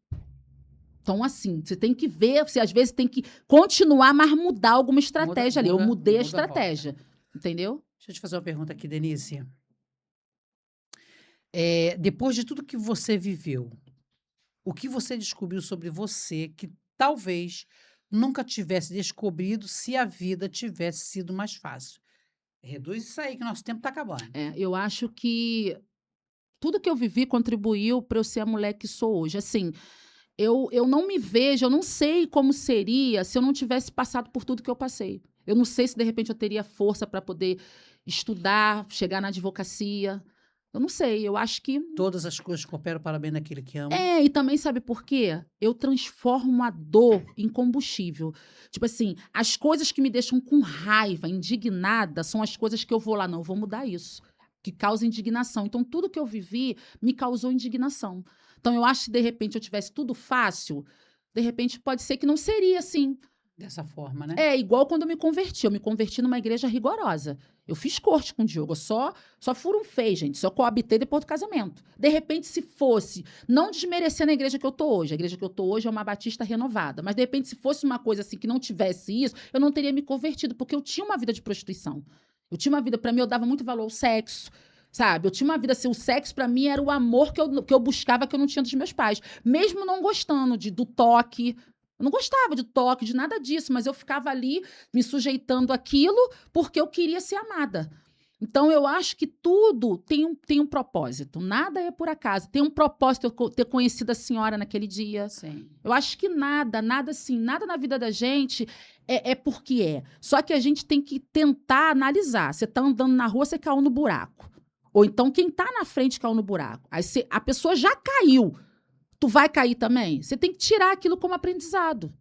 Então, assim, você tem que ver, você às vezes tem que continuar, mas mudar alguma estratégia ali. Eu mudei a estratégia. Entendeu? Deixa eu te fazer uma pergunta aqui, Denise. Depois de tudo que você viveu, o que você descobriu sobre você que talvez nunca tivesse descobrido se a vida tivesse sido mais fácil? Reduz isso aí, que nosso tempo está acabando. Eu acho que tudo que eu vivi contribuiu para eu ser a mulher que sou hoje. Assim, eu não me vejo, eu não sei como seria se eu não tivesse passado por tudo que eu passei. Eu não sei se, de repente, eu teria força para poder estudar, chegar na advocacia. Eu não sei, eu acho que... Todas as coisas cooperam para o bem daquele que ama. E também sabe por quê? Eu transformo a dor em combustível. Tipo assim, as coisas que me deixam com raiva, indignada, são as coisas que eu vou lá, não, eu vou mudar isso. Que causa indignação. Então, tudo que eu vivi me causou indignação. Então, eu acho que, de repente, eu tivesse tudo fácil, de repente, pode ser que não seria assim. Dessa forma, né? É igual quando eu me converti. Eu me converti numa igreja rigorosa. Eu fiz corte com o Diogo. Eu só furo um fez, gente. Só coabitei depois do casamento. De repente, se fosse, não desmerecendo a igreja que eu tô hoje. A igreja que eu tô hoje é uma batista renovada. Mas, de repente, se fosse uma coisa assim que não tivesse isso, eu não teria me convertido, porque eu tinha uma vida de prostituição. Eu tinha uma vida, para mim, eu dava muito valor ao sexo, sabe? Eu tinha uma vida assim, o sexo para mim era o amor que eu buscava, que eu não tinha dos meus pais. Mesmo não gostando do toque. Eu não gostava de toque, de nada disso, mas eu ficava ali me sujeitando àquilo porque eu queria ser amada. Então, eu acho que tudo tem um propósito. Nada é por acaso. Tem um propósito eu ter conhecido a senhora naquele dia. Sim. Eu acho que nada assim, nada na vida da gente é porque é. Só que a gente tem que tentar analisar. Você tá andando na rua, você caiu no buraco. Ou então, quem tá na frente caiu no buraco. Aí a pessoa já caiu. Tu vai cair também? Você tem que tirar aquilo como aprendizado.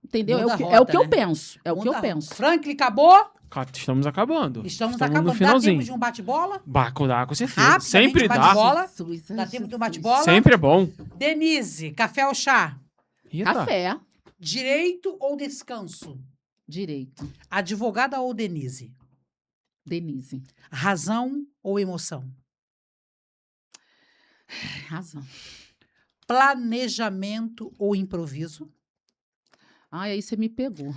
Entendeu? Muda É a o que rota, eu né? penso. É o que eu Muda a- penso. Franklin, acabou? Estamos acabando. Estamos no acabando. Dá finalzinho. tempo de um bate-bola? Dá, com certeza. Rapidamente, Sempre dá. bate-bola. Jesus, Dá tempo de um Jesus. bate-bola? Sempre é bom. Denise, café ou chá? Eita. Café. Direito ou descanso? Direito. Advogada ou Denise? Denise. Razão ou emoção? Razão. Planejamento ou improviso? Ai, aí você me pegou.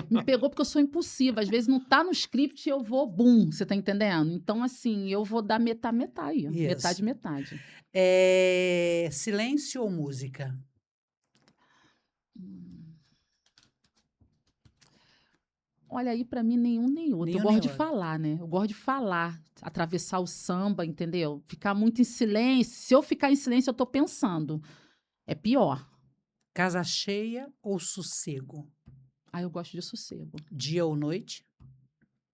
Me pegou porque eu sou impulsiva. Às vezes não tá no script e eu vou, bum, você tá entendendo? Então, assim, eu vou dar metade. Ó. Isso. Metade. Silêncio ou música? Olha aí, pra mim, nenhum nem outro. Nenhum Eu gosto nem de outro. falar, né? Eu gosto de falar, atravessar o samba, entendeu? Ficar muito em silêncio. Se eu ficar em silêncio, eu tô pensando. É pior. Casa cheia ou sossego? Ah, eu gosto de sossego. Dia ou noite?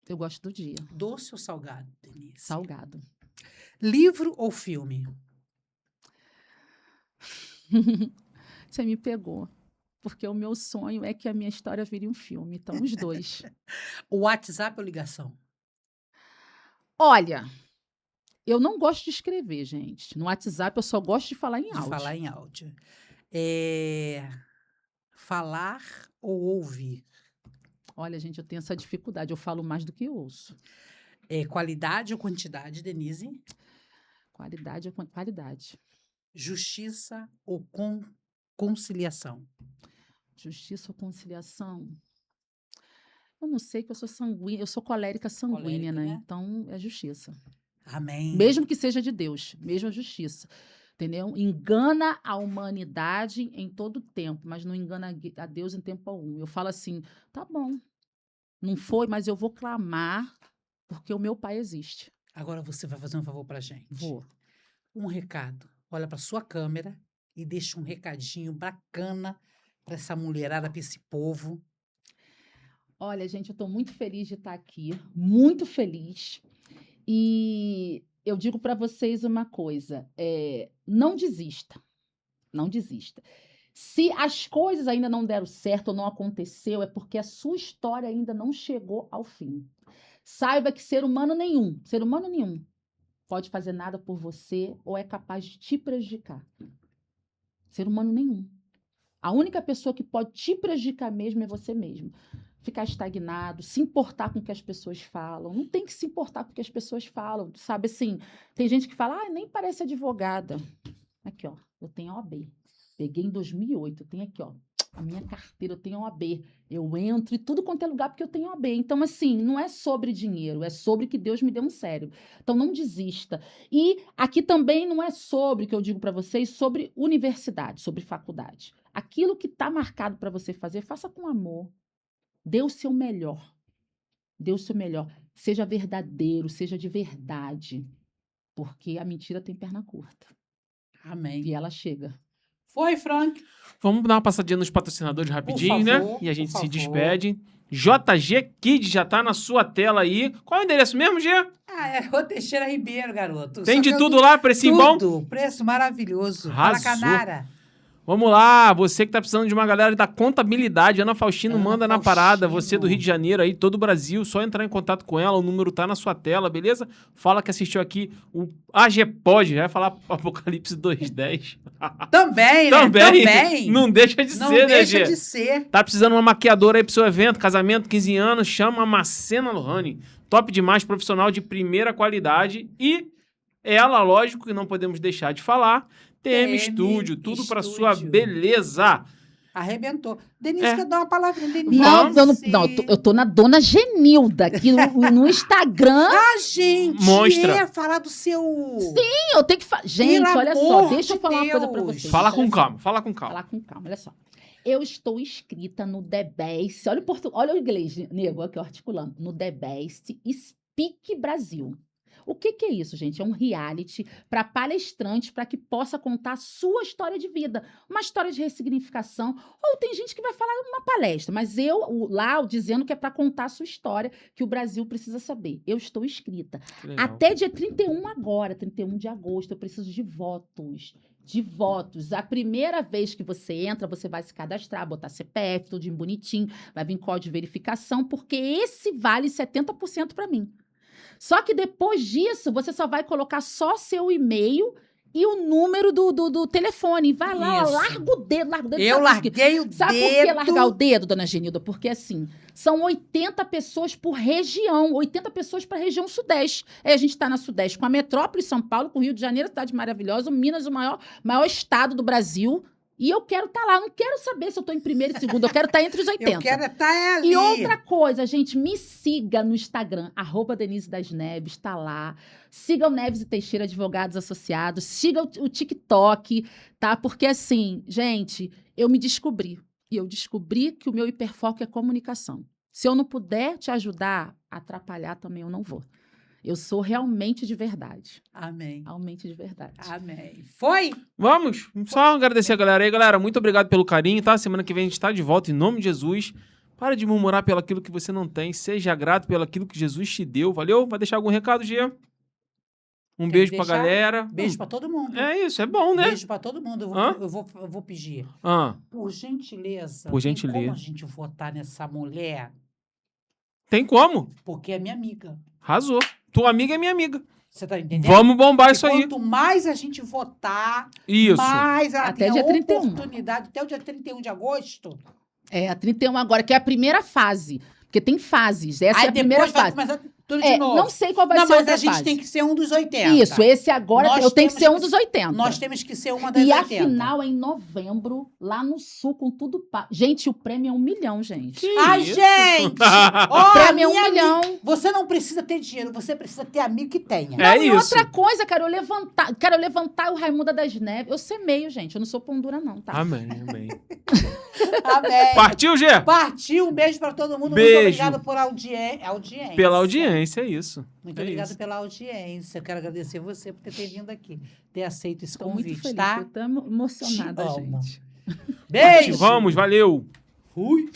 Eu gosto do dia. Doce ou salgado, Denise? Salgado. Livro ou filme? Você me pegou. Porque o meu sonho é que a minha história vire um filme. Então, os dois. WhatsApp ou ligação? Olha, Eu não gosto de escrever, gente. No WhatsApp eu só gosto de falar em De áudio. falar em áudio. Falar ou ouvir? Olha, gente, eu tenho essa dificuldade. Eu falo mais do que ouço. Qualidade ou quantidade, Denise? Qualidade é qualidade. Justiça ou conciliação? Justiça ou conciliação? Eu não sei, que eu sou sanguínea, eu sou colérica sanguínea, Colérica, né? né? Então é justiça. Amém. Mesmo que seja de Deus, mesmo a justiça. Entendeu? Engana a humanidade em todo tempo, mas não engana a Deus em tempo algum. Eu falo assim, tá bom, não foi, mas eu vou clamar porque o meu pai existe. Agora você vai fazer um favor pra gente. Vou. Um recado. Olha pra sua câmera e deixa um recadinho bacana pra essa mulherada, pra esse povo. Olha, gente, eu estou muito feliz de estar aqui, muito feliz. E eu digo para vocês uma coisa: não desista, não desista. Se as coisas ainda não deram certo ou não aconteceu, é porque a sua história ainda não chegou ao fim. Saiba que ser humano nenhum pode fazer nada por você ou é capaz de te prejudicar. Ser humano nenhum. A única pessoa que pode te prejudicar mesmo é você mesmo. Ficar estagnado, se importar com o que as pessoas falam. Não tem que se importar com o que as pessoas falam, sabe assim? Tem gente que fala, nem parece advogada. Aqui, ó, eu tenho OAB. Peguei em 2008, eu tenho aqui, ó, a minha carteira, eu tenho OAB. Eu entro em tudo quanto é lugar porque eu tenho OAB. Então, assim, não é sobre dinheiro, é sobre que Deus me deu um cérebro. Então, não desista. E aqui também não é sobre, que eu digo para vocês, sobre universidade, sobre faculdade. Aquilo que está marcado para você fazer, faça com amor. Dê o seu melhor. Dê o seu melhor. Seja verdadeiro, seja de verdade. Porque a mentira tem perna curta. Amém. E ela chega. Foi, Frank. Vamos dar uma passadinha nos patrocinadores rapidinho, né? favor, E a gente por se favor. despede. JG Kids já tá na sua tela aí. Qual é o endereço mesmo, G? É Rua Teixeira Ribeiro, garoto. Tem Só de que eu tudo não- lá, precinho bom? Tudo. Preço maravilhoso. Arrasou. Paracanara. Vamos lá, você que tá precisando de uma galera da contabilidade, Ana Faustino Ana manda na parada, Faustino. você do Rio de Janeiro aí, todo o Brasil, só entrar em contato com ela, o número tá na sua tela, beleza? Fala que assistiu aqui o AGPod, vai falar Apocalipse 210. Também, né? Também. Não deixa de Não ser, né, deixa Gê? de ser. Tá precisando de uma maquiadora aí pro seu evento, casamento, 15 anos, chama a Macena Lohane. Top demais, profissional de primeira qualidade. E ela, lógico que não podemos deixar de falar, TM Studio, tudo pra sua Studio. beleza. Arrebentou. Denise, É. quer dar uma palavrinha, Denise? Não, eu tô na Dona Genilda, aqui no Instagram. Ah, gente, Monstra. ia falar do seu... Eu tenho que falar. Gente, Pelo olha só, amor deixa eu de falar uma coisa pra Deus. vocês. Fala Olha com só. calma, fala com calma. Falar com calma, olha só. Eu estou inscrita no The Best. Olha o inglês, nego, aqui, ó, articulando. No The Best Speak Brasil. O que é isso, gente? É um reality para palestrantes, para que possa contar a sua história de vida. Uma história de ressignificação. Ou tem gente que vai falar uma palestra, mas dizendo que é para contar a sua história, que o Brasil precisa saber. Eu estou inscrita. Que legal. Até dia 31 agora, 31 de agosto, eu preciso de votos. A primeira vez que você entra, você vai se cadastrar, botar CPF, tudinho bonitinho, vai vir código de verificação, porque esse vale 70% para mim. Só que depois disso, você só vai colocar só seu e-mail e o número do telefone. Vai lá, ó, Isso. larga o dedo. Eu larguei o Sabe dedo. por que largar o dedo, dona Genilda? Porque assim, são 80 pessoas por região, 80 pessoas para a região Sudeste. Aí a gente está na Sudeste com a metrópole, São Paulo, com o Rio de Janeiro, cidade maravilhosa, Minas, o maior estado do Brasil. E eu quero estar lá, não quero saber se eu estou em primeiro e segundo, eu quero estar entre os 80. Eu quero estar ali. E outra coisa, gente, me siga no Instagram, @Denise das Neves, tá lá. Siga o Neves e Teixeira Advogados Associados, siga o TikTok, tá? Porque assim, gente, eu me descobri. E eu descobri que o meu hiperfoco é comunicação. Se eu não puder te ajudar, atrapalhar também eu não vou. Eu sou realmente de verdade. Amém. Realmente de verdade. Amém. Foi? Vamos, só agradecer a galera aí, galera. Muito obrigado pelo carinho, tá? Semana que vem a gente tá de volta em nome de Jesus. Para de murmurar pelo aquilo que você não tem. Seja grato pelo aquilo que Jesus te deu. Valeu? Vai deixar algum recado, Gia? Um Quer beijo pra deixar? galera. Beijo pra todo mundo. É isso, é bom, né? Beijo pra todo mundo. Hã? Eu vou pedir. Ah, Por gentileza. Por tem gentileza. como a gente votar nessa mulher? tem como? Porque é minha amiga. Arrasou. Tua amiga é minha amiga. Você tá entendendo? Vamos bombar E isso aí. quanto mais a gente votar, Isso. mais ela Até tem a dia 31. oportunidade, até o dia 31 de agosto. É, a 31 agora, que é a primeira fase. Porque tem fases. Essa Aí é a primeira depois vai fase. começar tudo de É, novo. não sei qual vai Não, ser mas outra a gente fase. tem que ser um dos 80. Isso, esse agora Nós eu tenho que ser temos um que- dos 80. Nós temos que ser uma das E a 80. final é em novembro, lá no sul, com tudo pago. Gente, o prêmio é 1 milhão, gente. Que Ai, isso? gente! O Ó, prêmio é 1 minha milhão. Você não precisa ter dinheiro, você precisa ter amigo que tenha. É Não, e isso. outra coisa, quero levantar o Raimunda das Neves. Eu sei meio, gente. Eu não sou pão dura, não, tá? Amém, amém. Amém. Partiu, Gê? Partiu, um beijo pra todo mundo. Beijo. Muito obrigado por audiência. Pela audiência, é isso. Muito É obrigado isso. pela audiência. Eu quero agradecer você por ter vindo aqui, ter aceito esse Tô muito convite, feliz. tá? Tô tão emocionada, Te amo. gente. Beijo. Vamos, valeu. Fui.